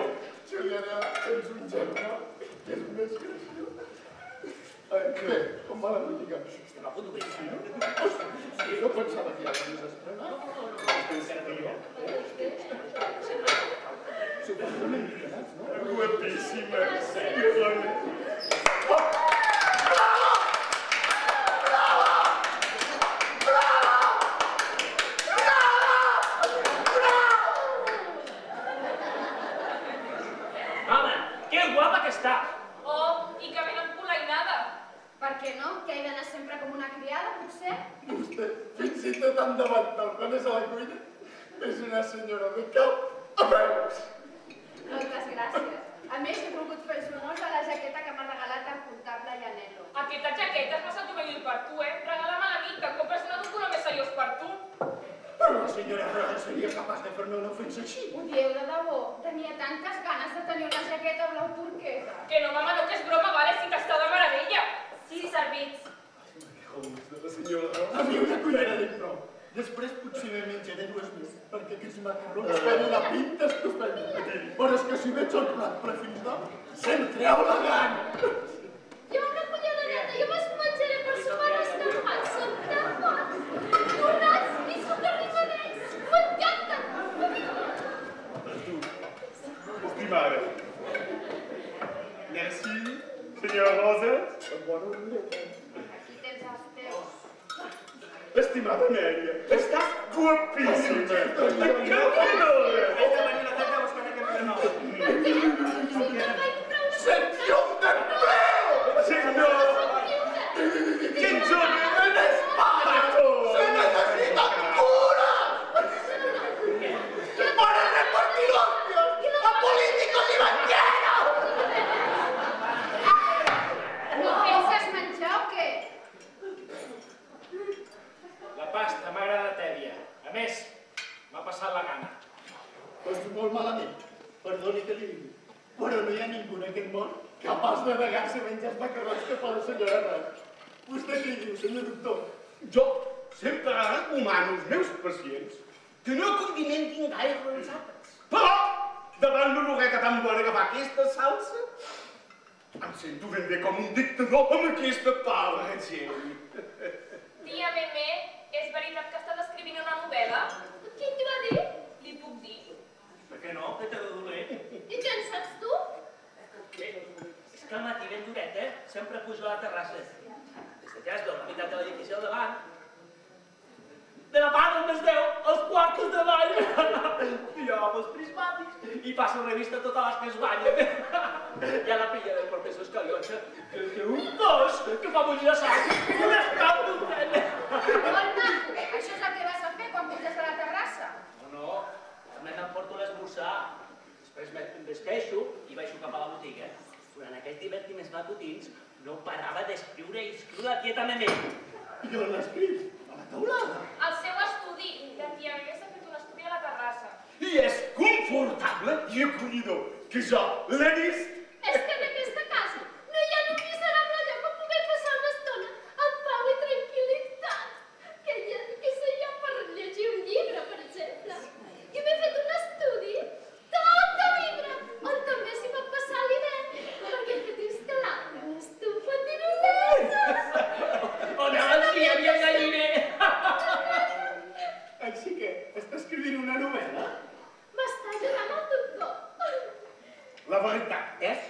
G: Juliana, ets un germà? És més graciós. Bé, com va la botiga?
E: Estem a punt d'obrir.
G: pensava que ja l'havies estrenat. Suposo una mica, no? Guapíssima, dona.
E: Home, que guapa que està!
B: Oh, i que ben empolainada.
A: Per què no? Que he d'anar sempre com una criada, potser?
G: Vostè, fins i tot endavant del quan és a la cuina, és una senyora de cap a peus.
A: Moltes gràcies. A més, he volgut fer els honors a la jaqueta que m'ha regalat el comptable Llanello.
B: Aquesta jaqueta és massa juvenil per tu, Regala-me a mi, que em compres una d'un color més seriós per tu.
G: Però la senyora Rosa seria capaç de fer-me una ofensa així.
A: Ho dieu de debò? Tenia tantes ganes de tenir una jaqueta blau turquesa.
B: Que no, mama, no, que és broma, vale? Sí que està de meravella.
C: Sí, servits.
G: Que joves de la senyora Rosa. A mi una cullera de prou. Després potser me menjaré dues més, perquè aquests macarrons tenen una pinta estupenda. Però és que si veig el plat preferit, se'm treu la gana.
A: Jo una culleradeta, jo me'ls menjaré per sopar restaurant, són tan bons. Torrats i sucarrimanets, m'encanten.
I: Estimada. Merci, senyora Rosa.
A: Aquí tens els teus.
I: Estimada Amèlia, estàs guapíssima. Encantadora.
G: Senyor d'empleo!
I: Senyor, quin jove
G: ¡En España! ¡Se necesita cura! ¡Para repartir hostias a políticos y banqueros!
A: No penses menjar o què?
D: La pasta m'ha agradat tèbia. A més, m'ha passat la gana.
G: Doncs molt malament. Perdoni que li digui. Però no hi ha ningú en aquest món capaç de negar-se a menjar els macarrons que fa la senyora Rosa. Vostè què hi diu, senyor doctor?
I: Jo sempre recomano als meus pacients que no condimentin gaire els àpats. Però, davant l'oloreta tan bona que fa aquesta salsa, em sento ben bé com un dictador amb aquesta pobra gent.
B: Tia Meme, és veritat que estàs escrivint una novel·la?
A: Qui t'ho va dir?
B: Li puc dir?
E: Per què no? Que t'ha de doler.
A: I què en saps tu?
E: És que al matí ben duret, sempre pujo a la terrassa. Des de ja es veu la meitat de l'edifici al davant. De la part on es veu els quartos de ball. I jo amb els prismàtics i passo revista a totes les que es ballen. Hi ha la pilla del professor Escaliotxa, que té un cos que fa bullir la sang. Un escap d'un
A: Molt maco. Això és el que vas a fer quan puges a la terrassa?
E: No, també m'emporto l'esmorzar. Després em vesteixo i baixo cap a la botiga. Durant aquests divertiments matutins no parava d'escriure i escriure la tieta Meme.
G: I on l'escrius? A la taulada?
B: El seu estudi. La tia Meme s'ha fet un estudi a la terrassa.
I: I és confortable i acollidor, que jo l'he vist.
A: És que en aquesta casa no hi ha un miserable lloc on poder passar una estona amb pau i tranquil·litat. Que seria per llegir un llibre, per exemple. I m'he fet un estudi tot de llibre, on també s'hi pot passar l'hivern, perquè he fet instal·lar una estufa tirolesa.
E: On abans hi havia galliner.
G: Així que està escrivint una novel·la?
A: M'està ajudant el doctor.
I: La veritat és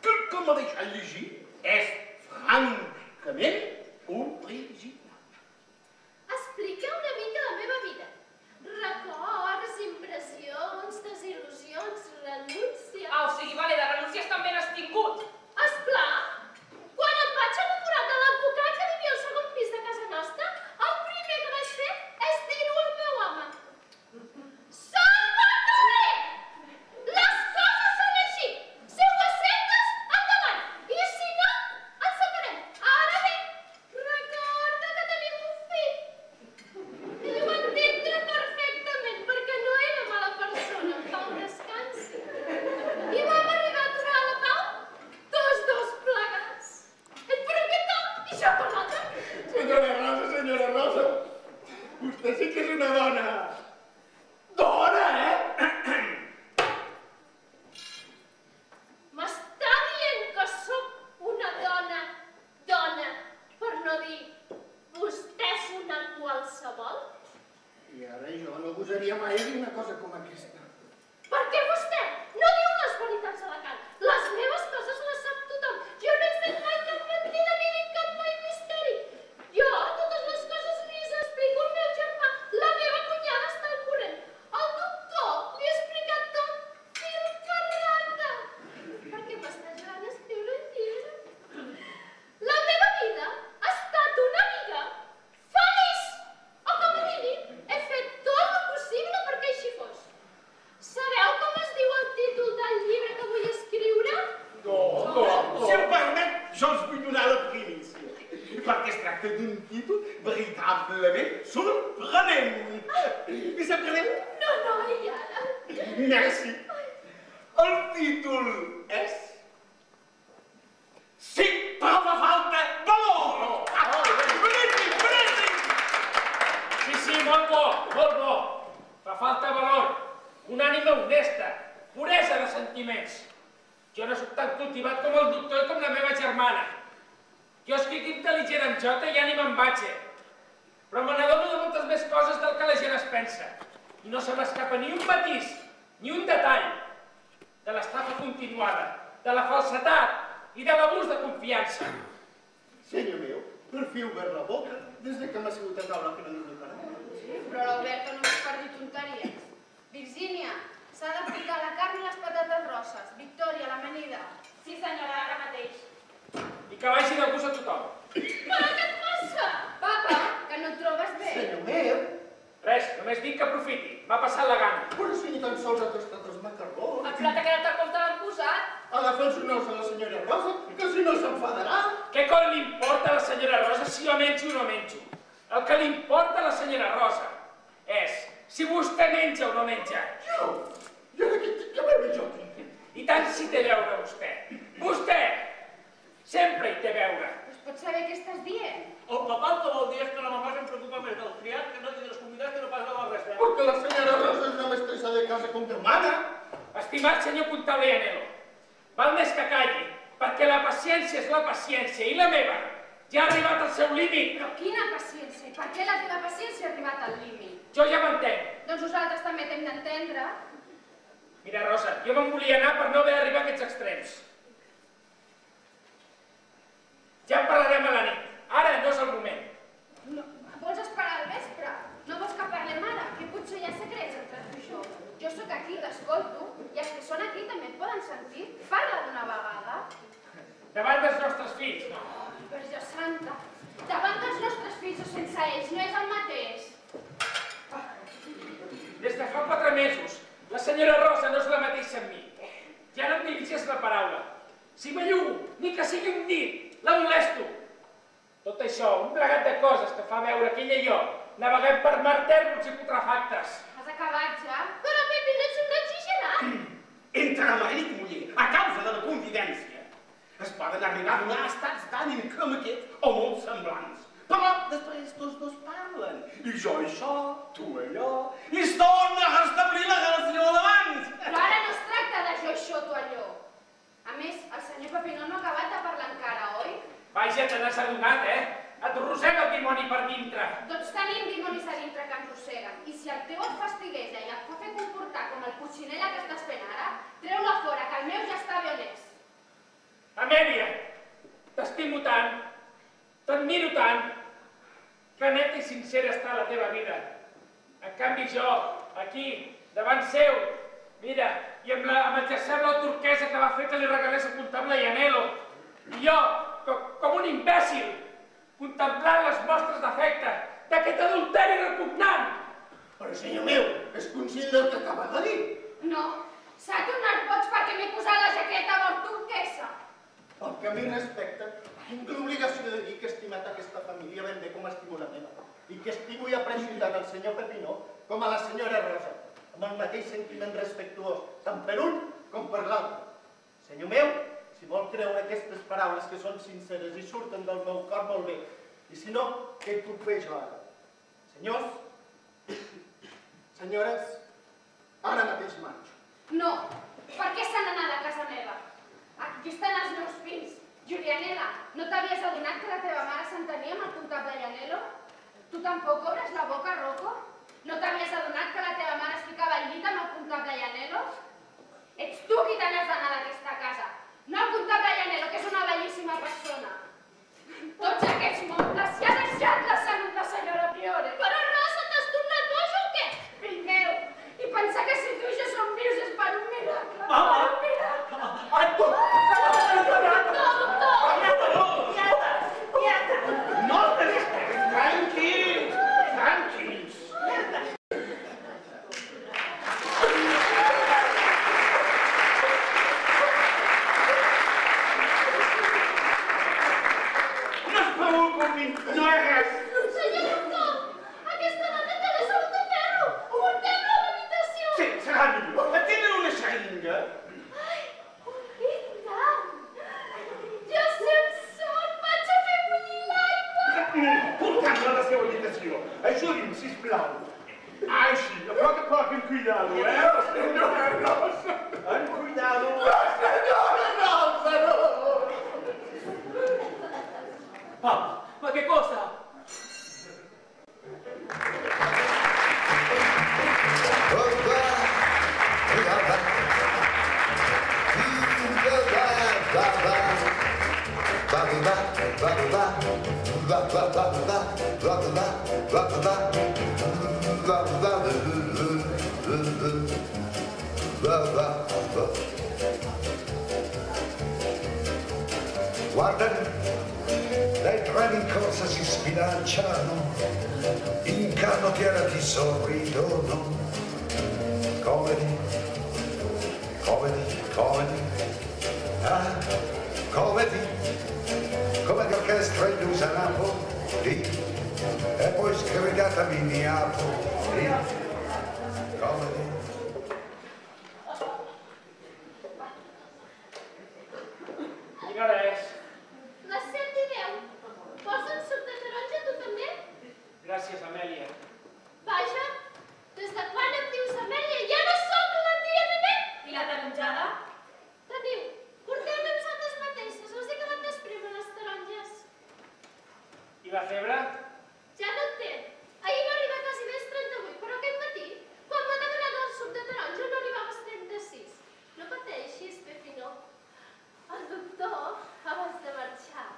I: que el que m'ha deixat llegir és francament original.
A: Explica una mica la meva vida. Records, impressions, desil·lusions, renúncies...
B: Ah, o sigui, vale, de renúncies també n'has tingut.
A: Esclar! Quan em vaig enamorar de l'advocat que vivia al segon pis de casa nostra, el primer que vaig fer és dir-ho al meu home. Salvatore! Les coses són així! Si ho acceptes, endavant! I si no, ens separem. Ara bé, recorda que tenim un fill. Ell ho va entendre perfectament, perquè no era mala persona, en Pau descansi. I vam arribar a trobar la Pau tots dos plegats. Ell per un cantó i jo per l'altre.
G: Senyora Rosa, vostè sí que és una dona. Dona,
A: M'està dient que sóc una dona, per no dir vostè és una qualsevol?
G: I ara jo no gosaria mai dir una cosa com aquesta.
B: Perquè vostè no diu les veritats a la cara. Les meves coses les sap tothom. Jo no he fet mai cap mentida ni dic cap mai misteri. Jo totes les coses li les explico al meu germà. La meva cunyada està al corrent. El doctor li ha explicat tot fil per randa. Perquè m'està ajudant a escriure un llibre. La meva vida ha estat una vida feliç. O com a mínim he fet tot el possible perquè així fos. Sabeu com es diu el títol del llibre que vull escriure?
I: No. Si em permet, jo us vull donar la primícia. Perquè es tracta d'un títol veritablement sorprenent. I sap què diu?
B: No, i ara?
I: Merci. El títol és... Sí, però fa falta valor!
D: Sí, molt bo. Fa falta valor. Una ànima honesta, puresa de sentiments. Jo no soc tan cultivat com el doctor i com la meva germana. Jo escric intel·ligent amb jota i ànima amb batxe. Però me n'adono de moltes més coses del que la gent es pensa. I no se m'escapa ni un matís, ni un detall de l'estafa continuada, de la falsedat i de l'abús de confiança.
G: Senyor meu, per fi he obert la boca des que m'ha sigut a taula que no diu ni parada.
A: Però l'Alberto no és per dir tonteries. Virgínia, s'ha de picar la carn i les patates rosses. Victòria, l'amanida.
C: Sí, senyora, ara mateix.
D: I que vagi de gust a tothom.
B: Però què et passa?
A: Papa, que no et trobes bé.
G: Senyor meu,
D: Res, només dic que aprofiti. M'ha passat la gana.
G: però si ni tan sols ha tastat els macarrons.
C: El plat ha quedat tal com te l'han posat.
G: Agafa els honors a la senyora Rosa, que si no s'enfadarà.
D: Què coi li importa a la senyora Rosa si jo menjo o no menjo? El que li importa a la senyora Rosa és si vostè menja o no menja.
G: Jo? I ara què tinc que veure jo aquí?
D: I tant si té a veure vostè. Vostè sempre hi té a veure.
A: Però es pot saber què estàs dient?
E: El papà el que vol dir és que la mamà se'n preocupa més del criat que no i dels convidats que no pas de la resta.
G: Perquè la senyora Rosa és una mestressa de casa com Déu mana.
D: Estimat senyor comptable Llanelo, val més que calli, perquè la paciència és la paciència i la meva ja ha arribat al seu límit.
A: Però quina paciència? Per què la teva paciència ha arribat al límit?
D: Jo ja m'entenc.
A: Doncs nosaltres també t'hem d'entendre.
D: Mira, Rosa, jo me'n volia anar per no haver d'arribar a aquests extrems. Ja en parlarem a la nit. Ara no és el moment.
A: No, vols esperar al vespre? No vols que parlem ara? Que potser hi ha secrets entre tu i jo. Jo sóc aquí, t'escolto, i els que són aquí també et poden sentir. Parla d'una vegada.
D: Davant dels nostres fills, no.
A: Verge Santa, davant dels nostres fills o sense ells no és el mateix.
D: Des de fa 4 mesos, la senyora Rosa no és la mateixa amb mi. Ja no em dirigeix la paraula. Si m'allugo, ni que sigui un dit, la molesto. Tot això, un plegat de coses que fa veure que ella i jo naveguem per mar tèrbols i putrefactes.
A: Has acabat ja?
B: Però Pepi, no ets un exagerat.
I: Entre marit i muller, a causa de la confidència, es poden arribar a donar estats d'ànim com aquest o molt semblants. Però després tots dos parlen. I jo això, tu allò, i es torna a restablir la relació d'abans.
A: Però ara no es tracta de jo això, tu allò. A més, el senyor Pepinó no ha acabat de parlar encara, oi?
D: Vaja, te n'has adonat, Et rosega el dimoni per dintre.
A: Tots tenim dimonis a dintre que ens rosseguen. I si el teu et fastigueja i et fa fer comportar com el cotxinella que estàs fent ara, treu-la fora, que el meu ja està bé honest.
D: Amèlia, t'estimo tant, t'admiro tant, que neta i sincera està la teva vida. En canvi jo, aquí, davant seu, mira, i amb el jersei turquesa que va fer que li regalés el comptable Llanelo, i jo, com un imbècil, contemplant les mostres d'afecte d'aquest adulteri repugnant.
G: Però, senyor meu, és conscient del que acaba de dir?
A: No, s'ha tornat boig perquè m'he posat la jaqueta bord turquesa.
G: Pel que a mi respecta, tinc l'obligació de dir que he estimat aquesta família ben bé com estimo la meva i que estimo i aprecio tant el senyor Pepinó com a la senyora Rosa, amb el mateix sentiment respectuós, tant per un com per l'altre. Senyor meu, si vol creure aquestes paraules que són sinceres i surten del meu cor, molt bé. I si no, què hi puc fer jo ara? Senyors, senyores, ara mateix marxo.
A: No, per què s'han anat a casa meva? Aquí estan els meus fills. Julianela, no t'havies adonat que la teva mare s'entenia amb el comptable Llanelo? Tu tampoc obres la boca, Rocco? No t'havies adonat que la teva mare es ficava al llit amb el comptable Llanelo? Ets tu qui te n'has d'anar d'aquesta casa, no el comptable Llanelo, que és una bellíssima persona. Tots aquests mobles ja ha deixat la salut de senyora Priore.
B: Però Rosa, t'has tornat boja o què?
A: Fill meu, i pensar que si tu i jo som vius és per un miracle.
E: Mama!
A: Per un miracle.
E: Ai, tu! No te despegues, tranquils, tranquils. No es preocupin, no és res.
B: Senyor doctor, aquesta dona té la salut de ferro. Portem-la a l'habitació.
E: Sí, serà millor. Tenen una xeringa?
B: Ai, i tant. Jo sé on són. Vaig a fer bullir l'aigua.
E: Portem-la a la seva habitació. Ajudi'm, sisplau. Així, a poc, amb cuidado,
G: La senyora Rosa!
E: Amb cuidado.
G: La senyora Rosa, no!
E: Papà, ma che cosa?
H: Guarda, dai treni in corsa si sbilanciano, in canottiera ti sorridono. Comedy, comedy, come l'orchestra illusa Napoli, e poi sgridata Minneapoli. Comedy.
D: Quina hora és?
B: Les 7:10. Vols un suc de taronja, tu també?
D: Gràcies, Amèlia.
B: Vaja, des de quan em dius Amèlia? Ja no sóc la tia Nené!
C: I la taronjada?
B: Teniu, porteu-me vosaltres mateixes. Els he acabat d'esprémer les taronges.
D: I la febre?
B: Ja no en té. Ahir va arribar quasi més 38, però aquest matí, quan m'ha demanat el suc de taronja, no arribava als 36. No pateixis, Pepino. El doctor, abans de marxar,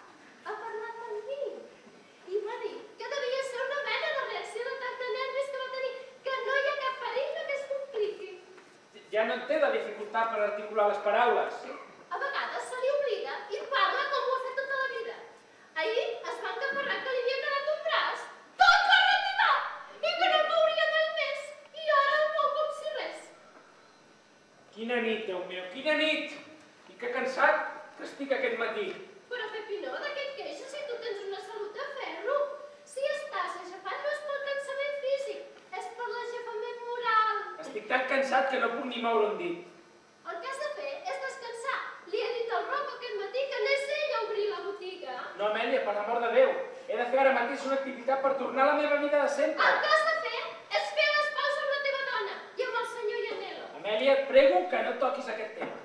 B: ha parlat amb mi i va dir que devia ser una mena de reacció d'atac de nervis que va tenir, que no hi ha cap perill que es compliqui.
D: Ja no en té de dificultat per articular les paraules.
B: A vegades se li oblida i parla com ho ha fet tota la vida. Ahir es va encaparrar que li havia quedat un braç tot per retirar i que no el veuria mai més. I ara el veu com si res.
D: Quina nit, Déu meu, quina nit! I que cansat que estic aquest matí.
B: Però, Pepino, de què et queixes si tu tens una salut de ferro? Si estàs aixafat no és pel cansament físic, és per l'aixafament moral.
D: Estic tan cansat que no puc ni moure un dit.
B: El que has de fer és descansar. Li he dit al Rocco aquest matí que anés ell a obrir la botiga.
D: No, Amèlia, per l'amor de Déu. He de fer ara mateix una activitat per tornar a la meva vida de sempre.
B: El que has de fer és fer les paus amb la teva dona i amb el senyor Llanelo.
D: Amèlia, et prego que no toquis aquest tema.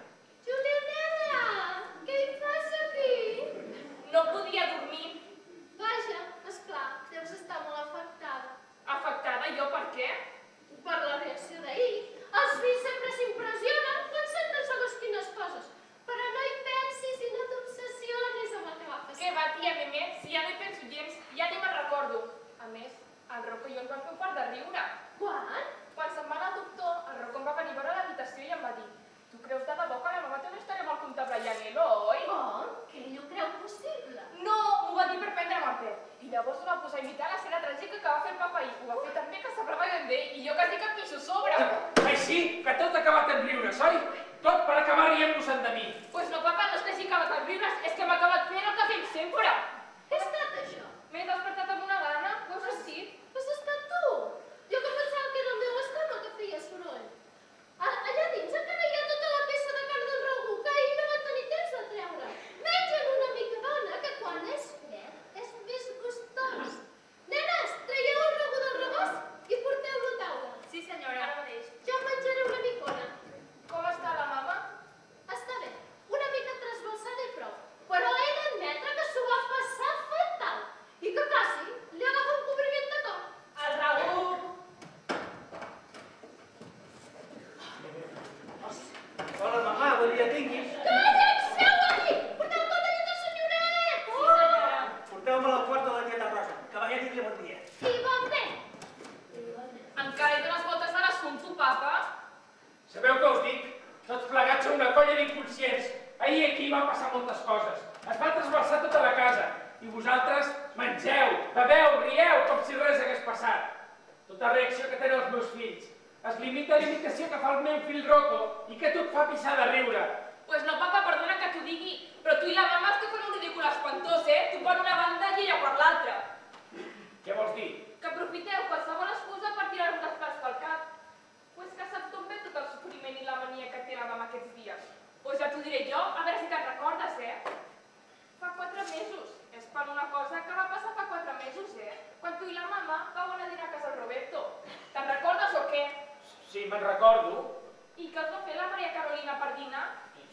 B: Julianela, què hi fas aquí?
C: No podia dormir.
B: Vaja, esclar, deus estar molt afectada.
C: Afectada? Jo per què?
B: Per la reacció d'ahir. Els fills sempre s'impressionen quan senten segons quines coses. Però no hi pensis i no t'obsessionis amb el que va passar.
C: Què va, tia Meme? Si ja no hi penso gens, ja ni me'n recordo. A més, el Rocco i jo ens vam fer un part de riure.
B: Quan?
C: Quan se'n va anar al doctor, el Rocco em va venir a veure a l'habitació i em va dir: tu creus de debò que la meva té una història amb el comptable Llanelo, oi?
B: Com? Que ell ho creu possible?
C: No, m'ho va dir per prendre'm el pèl. I llavors em va posar a imitar l'escena tràgica que va fer el papa ahir. Ho va fer tan bé que semblava ben bé i jo quasi que pixo sobre.
D: Ai, sí, que tot ha acabat en riures, oi? Tot per acabar rient-nos-en de mi.
C: Pues no, papa, no és que hagi acabat en riures, és que m'ha acabat fent el que fem sempre.
B: Què ha estat això?
C: M'he despertat amb una gana, ho has sentit?
B: Has estat tu? Jo que pensava que era el meu estómac que feia soroll. Allà dins encara hi ha tota la peça de carn del ragú que ahir no va tenir temps de treure. Mengen una mica dona que quan és fred és més gustós. Nenes, traieu el ragú del rebost i porteu-lo a taula.
C: Sí, senyora. Ara mateix.
B: Jo em menjaré una micona.
C: Com està la mama?
B: Està bé.
D: Tota reacció que tenen els meus fills es limita a l'imitació que fa el meu fill Rocco i que tot fa pixar de riure.
J: Pues no, papa, perdona que t'ho digui, però tu i la mama esteu fent un ridícul espantós, eh? Tu per una banda i ella per l'altra.
D: Què vols dir?
J: Que aprofiteu qualsevol excusa per tirar-vos els plats pel cap. Pues que saps d'on ve tot el sofriment i la mania que té la mama aquests dies. Pues ja t'ho diré jo, a veure si te'n recordes, Fa 4 mesos. És per una cosa que va passar fa 4 mesos, Quan tu i la mama vau anar a dinar a casa del Roberto. Te'n recordes o què?
D: Sí, me'n recordo.
J: I què us va fer la Maria Carolina per dinar?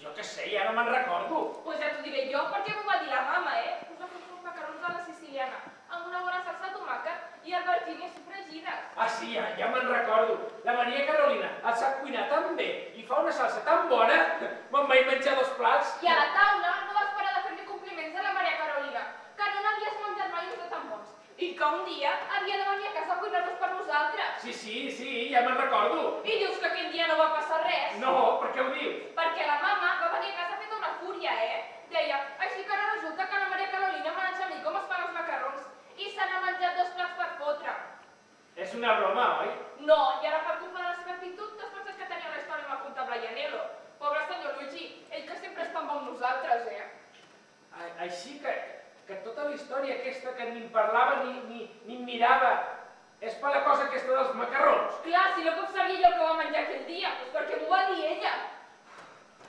D: Jo què sé, ja no me'n recordo.
J: Pues ja t'ho diré jo, perquè m'ho va dir la mama, Us va fer uns macarrons a la siciliana, amb una bona salsa de tomàquet i albergínies sofregides.
D: Ah, sí, ja me'n recordo. La Maria Carolina el sap cuinar tan bé i fa una salsa tan bona, me'n vaig menjar 2 plats.
J: I a la taula no vas parar de fer-li compliments a la Maria Carolina, que no n'havies menjat mai uns de tan bons. I que un dia havia de venir a casa a cuinar-los per nosaltres.
D: Sí, ja me'n recordo.
J: I dius que aquell dia no va passar res?
D: No, per què ho dius?
J: Perquè la mama va venir a casa feta una fúria, Deia, així que ara resulta que la Maria Carolina m'ha ensenyat a mi com es fan els macarrons i se n'ha menjat 2 plats per fotre.
D: És una broma, oi?
J: No, i ara per culpa de la seva actitud, tu penses que tenia una història amb el comptable Llanelo. Pobre senyor Luigi, ell que sempre està amb nosaltres,
D: Així que tota la història aquesta que ni em parlava ni em mirava és per la cosa aquesta dels macarrons.
J: Clar, si no com sabia jo el que va menjar aquell dia, doncs perquè m'ho va dir ella.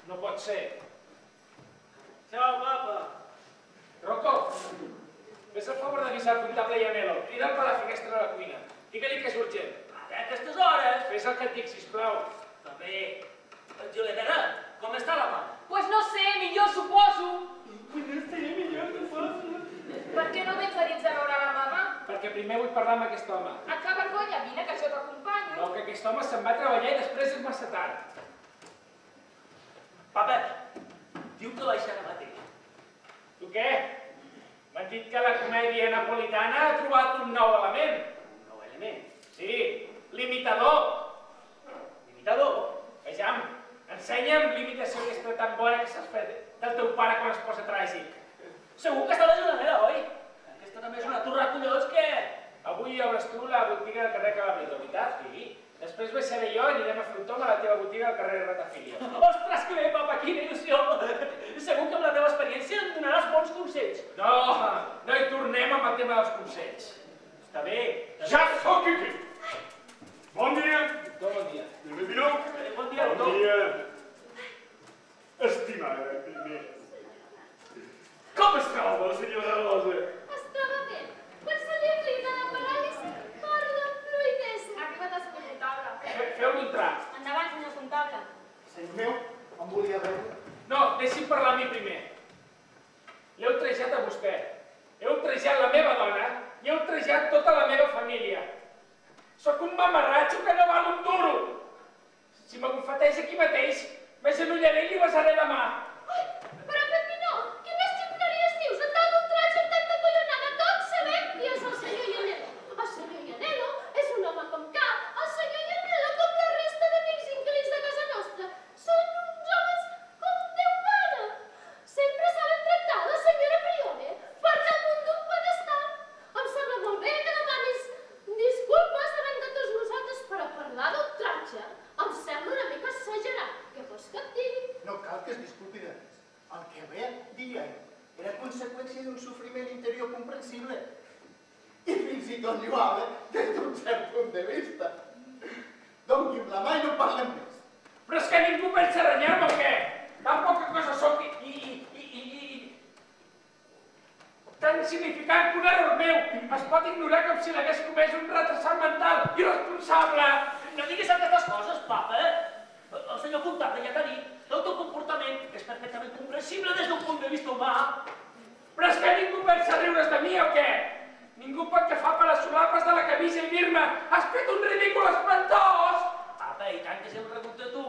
D: No pot ser.
E: Ciao, papa.
D: Rocco, fes el favor d'avisar el comptable Llanelo. Crida'l per la finestra de la cuina. Digue-li que és urgent.
E: A aquestes hores.
D: Fes el que et dic, sisplau.
E: També. Julietera, com està la mama?
J: Pues no sé, millor suposo. Per què no vens a dins a veure la mama?
D: Perquè primer vull parlar amb aquest home.
J: Et fa vergonya, vine, que jo t'acompanyo.
D: No, que aquest home se'n va a treballar i després és massa tard.
E: Papa, diu que baixa ara mateix.
D: Tu què? M'han dit que la comèdia napolitana ha trobat un nou element.
E: Un nou element?
D: Sí, l'imitador.
E: L'imitador?
D: Vejam, ensenya'm l'imitació aquesta tan bona que s'has fet del teu pare quan es posa tràgic.
E: Segur que està la jornada, oi? Aquesta també és una turra collons que...
D: Avui obres tu la botiga del carrer Calabrito, veritat? Sí. Després baixaré jo i anirem a fer un tom a la teva botiga al carrer Ratafilio.
E: Ostres, que bé, papa, quina il·lusió! Segur que amb la teva experiència em donaràs bons consells.
D: No hi tornem amb el tema dels consells.
E: Està bé.
I: Ja sóc aquí. Bon dia.
D: Bon dia.
I: Benvingut.
E: Bon dia,
I: doctor. Bon dia. Estimada Inés. Com es troba la senyora Rosa?
A: Es troba bé. Quan se li aclina la paràlisi, parla amb fluïdesa.
J: Ha arribat el senyor comptable.
D: Feu-lo entrar.
C: Endavant, senyor comptable.
G: Senyor meu, em volia veure.
D: No, deixi'm parlar a mi primer. L'he ultrejat a vostè. He ultrejat la meva dona i he ultrejat tota la meva família. Sóc un mamarratxo que no val un duro. Si m'agofeteix aquí mateix, m'agenollaré i li besaré la mà.
A: Ai, però per què no? Quines xiconeries dius? Et dono un tratge amb tanta collonada. Tots sabem qui és el senyor Llanelo. El senyor Llanelo és un home com cap. El senyor Llanelo, com la resta d'amics inquilins de casa nostra, són uns homes com Déu mana. Sempre saben tractar la senyora Priore per damunt d'un pedestal. Em sembla molt bé que demanis disculpes davant de tots nosaltres, però parlar d'ultratge em sembla una mica exagerat. Què vols que et digui?
G: No cal que es disculpi de res. El que ve dient era conseqüència d'un sofriment interior comprensible i fins i tot lloable des d'un cert punt de vista. Doni'm la mà i no parlem més.
D: Però és que ningú pensa renyar-me o què? Tan poca cosa sóc tan insignificant que un error meu es pot ignorar com si l'hagués comès un retrasat mental irresponsable.
E: No diguis aquestes coses, papa, El senyor comptable ja t'ha dit que el teu comportament és perfectament comprensible des d'un punt de vista humà.
D: Però és que ningú pensa riure's de mi o què? Ningú pot agafar per les solapes de la camisa i dir-me has fet un ridícul espantós!
E: Papa, i tant que s'hem rebut de tu.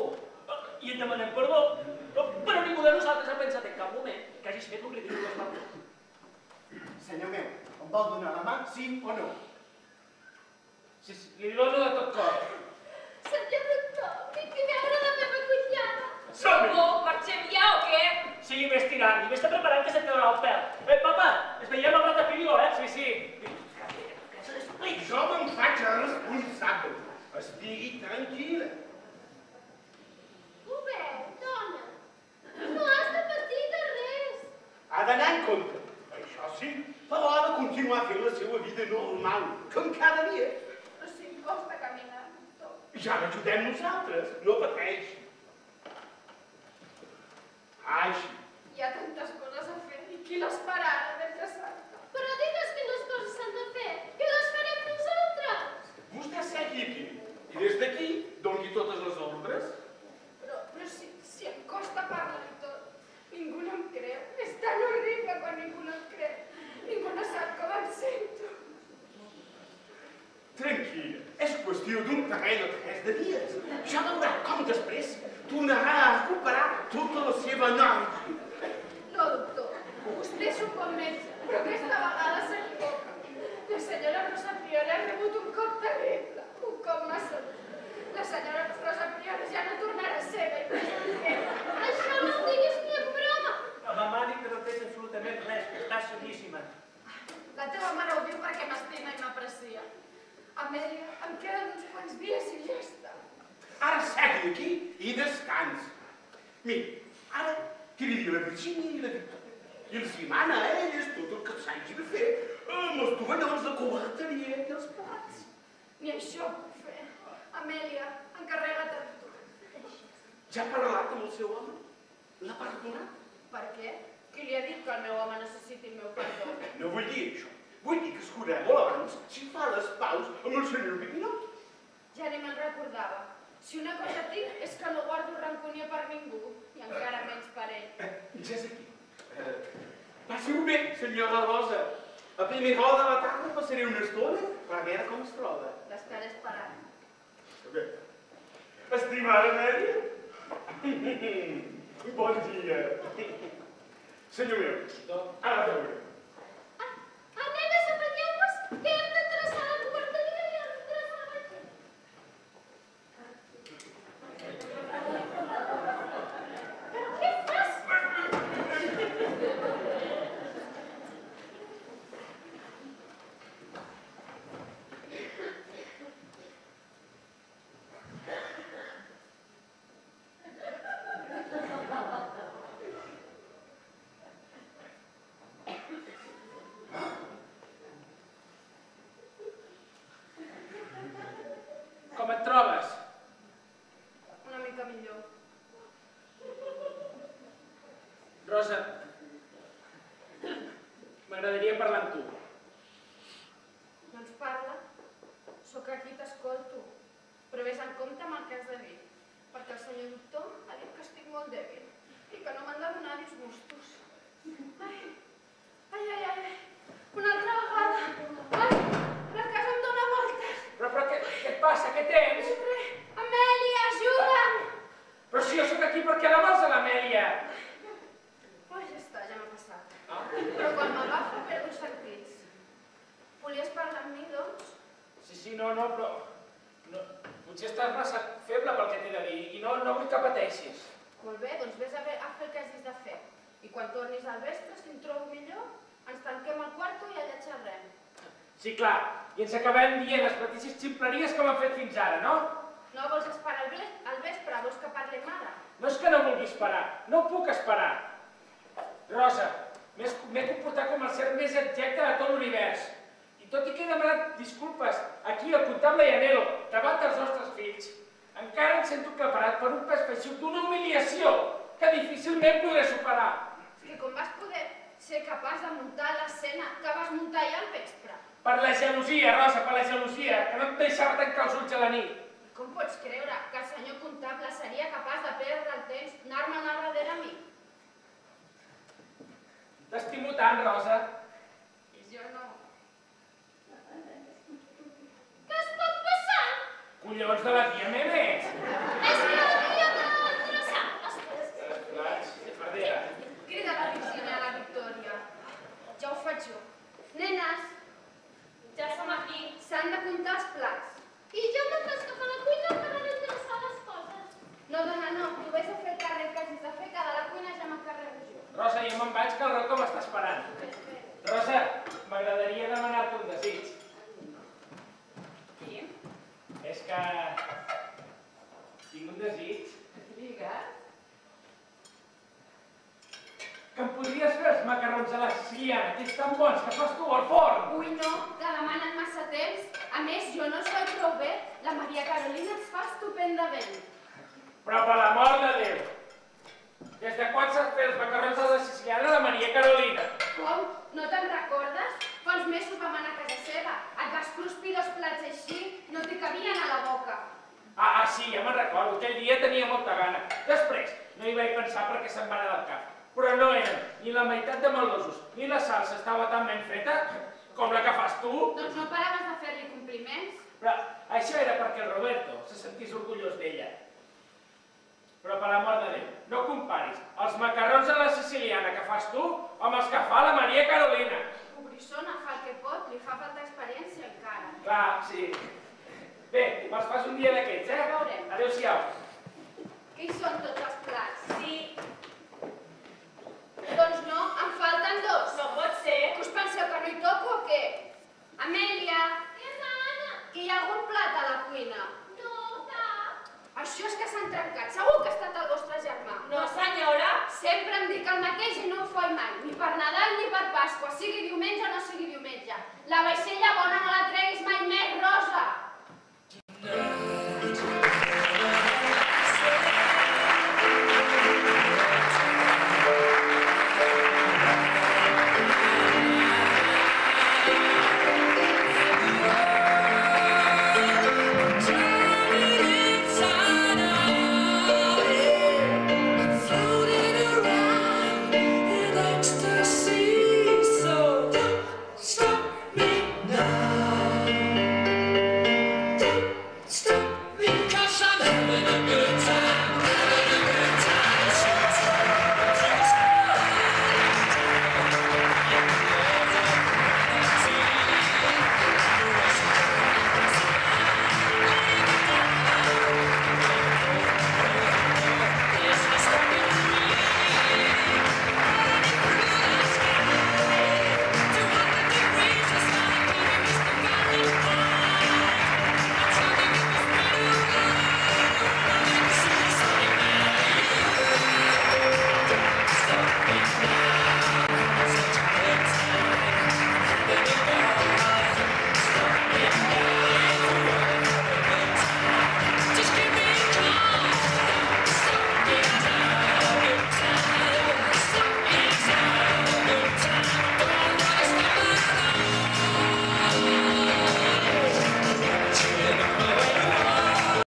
E: I et demanem perdó. Però ningú de nosaltres ha pensat en cap moment que hagis fet un ridícul espantós.
G: Senyor meu, em vol donar la mà, sí o no?
D: Sí, li dono de tot cor.
A: Senyor doctor, vingui a veure la meva cunyada.
E: Som-hi!
J: Marxem ja o què?
E: Sí, vés tirant i vés preparant que se't quedarà el pèl. Papa, es veiem al Ratafilio,
D: Sí.
E: Que se l'expliqui.
I: Jo me'n faig responsable Estigui tranquil·la.
A: Ho veu, dona? No has de patir de res.
I: Ha d'anar en compte. Això sí, però ha de continuar fent la seva vida normal, com cada dia.
A: Però si em costa caminar, doctor.
I: Ja l'ajudem nosaltres, no pateixi. Així.
A: Hi ha tantes coses a fer i qui les farà ara, Verge Santa? Però digues quines coses s'han de fer, que les farem nosaltres.
I: Vostè segui aquí, i des d'aquí doni totes les ordres.
A: Però si em costa parlar i tot, ningú no em creu. És tan horrible quan ningú no em creu. Ningú no sap com em sento.
I: Tranquil·la, és qüestió d'un terreny o 3 dies. Ja veurà com després tornarà a recuperar tota la seva energia.
A: No, doctor, vostè és un bon metge, però aquesta vegada s'equivoca. La senyora Rosa Priora ha rebut un cop terrible, un cop massa dur. La senyora Rosa Priora ja no tornarà a ser i això no ho diguis ni en broma.
F: La mama diu que no tens absolutament res, que estàs saníssima.
A: La teva mare ho diu perquè m'estima i m'aprecia. Amèlia, em queden uns quants dies i ja està.
I: Ara segui aquí i descansa. Mira, ara que li diu la Virgínia i la Victòria. I els hi mana a elles tot el que s'hagi de fer amb els tovallons de coberteria i els plats.
A: Ni això puc fer. Amèlia, encarrega't de tu.
I: Ja ha parlat amb el seu home? L'ha perdonat?
A: Per què? Qui li ha dit que el meu home necessiti el meu perdó?
I: No vull dir això. Vull dir que es curarà molt abans si fa les paus amb el senyor Piquinot.
A: Ja ni me'n recordava. Si una cosa tinc és que no guardo rancúnia per ningú, i encara menys per ell.
I: Ja és aquí. Passi-ho bé, senyora Rosa. A primera hora de la tarda passaré una estona per veure com es troba.
A: L'estaré esperant.
I: Bé. Estimada Amèlia, bon dia. Senyor meu, ara veuré.
A: Nenes, apanyeu-vos, que hem d'endreçar la coberteria i endreçar la vaixella. Però què fas?
D: Com et trobes?
A: Una mica millor.
D: Rosa, m'agradaria parlar amb tu.
A: Doncs parla. Sóc aquí, t'escolto. Però vés en compte amb el que has de dir, perquè el senyor doctor ha dit que estic molt dèbil i que no m'han de donar disgustos. Ai, una altra vegada. Ai, la casa em dóna voltes.
D: Però què et passa? Què tens?
A: Amèlia, ajuda'm!
D: Però si jo sóc aquí perquè la vols a l'Amèlia.
A: Oh, ja està, ja m'ha passat. Però quan m'agafa perdo els sentits. Volies parlar amb mi, doncs?
D: Sí, no, però... Potser estàs massa feble pel que t'he de dir i no vull que pateixis.
A: Molt bé, doncs vés a fer el que hagis de fer. I quan tornis al vespre, si em trobo millor, ens tanquem al quarto i allà xerrem.
D: Sí, clar, i ens acabem dient les mateixes ximpleries que hem fet fins ara, no?
A: No vols esperar al vespre, vols que parlem ara?
D: No és que no vulgui esperar, no puc esperar. Rosa, m'he comportat com el ser més abjecte de tot l'univers. I tot i que he demanat disculpes aquí al comptable Llanero davant dels nostres fills, encara em sento preparat per un pes feixuc d'una humiliació que difícilment podré superar.
A: És que com vas poder ser capaç de muntar l'escena que vas muntar ahir al vespre?
D: Per la gelosia, Rosa, per la gelosia, que no em deixava tancar els ulls a la nit.
A: Com pots creure que el senyor comptable seria capaç de perdre el temps anar-me'n a darrere a mi?
D: T'estimo tant, Rosa.
A: I jo no. Què es pot passar?
D: Collons de la tia Memes.
A: És que hauria d'endreçar les coses.
D: Plats, de fardera.
A: Crida la Virgínia a la Victòria. Ja ho faig jo. Nenes,
C: Ja som aquí.
A: s'han de comptar els plats.
C: I jo me'n vaig cap a la cuina per anar a endreçar les coses.
A: No, dona, no. Tu vés a fer el carrer que hagis de fer, que de la cuina ja m'encarrego jo.
D: Rosa, jo me'n vaig, que el Rocco m'està esperant. Rosa, m'agradaria demanar-te un desig.
A: Sí?
D: És que... tinc un desig.
A: Digues.
D: Que em podries fer els macarrons a la siciliana, que és tan bons, que fas tu al forn.
A: Ui, no, que demanen massa temps. A més, jo no soy prou bé. La Maria Carolina els fa estupendament.
D: Però per l'amor de Déu, des de quan saps fer els macarrons a la siciliana la Maria Carolina?
A: Com? No te'n recordes? Fa uns mesos vam anar a casa seva. Et vas cruspir 2 plats així, no t'hi cabien a la boca.
D: Sí, ja me'n recordo. Aquell dia tenia molta gana. Després, no hi vaig pensar perquè se'm va anar del cap. Però no eren ni la meitat de melosos, ni la salsa estava tan ben feta com la que fas tu.
A: Doncs no paraves de fer-li compliments.
D: Però això era perquè el Roberto se sentís orgullós d'ella. Però per l'amor de Déu, no comparis els macarrons a la siciliana que fas tu amb els que fa la Maria Carolina.
A: Pobrissona, fa el que pot, li fa falta experiència encara.
D: Clar, sí. Bé, me'ls fas un dia d'aquests,
A: Ja veurem.
D: Adéu-siau.
A: Que hi són tots els plats?
C: Sí.
A: Doncs no, em falten 2.
B: No pot ser.
A: Que us penseu que no hi toco o què? Amèlia,
B: És Anna.
A: que hi ha algun plat a la cuina?
B: No, cap.
A: Això és que s'han trencat. Segur que ha estat el vostre germà.
B: No, senyora.
A: Sempre em dic el mateix i no ho faig mai. Ni per Nadal ni per Pasqua, sigui diumenge o no sigui diumenge. La vaixella bona no la treguis mai més, Rosa.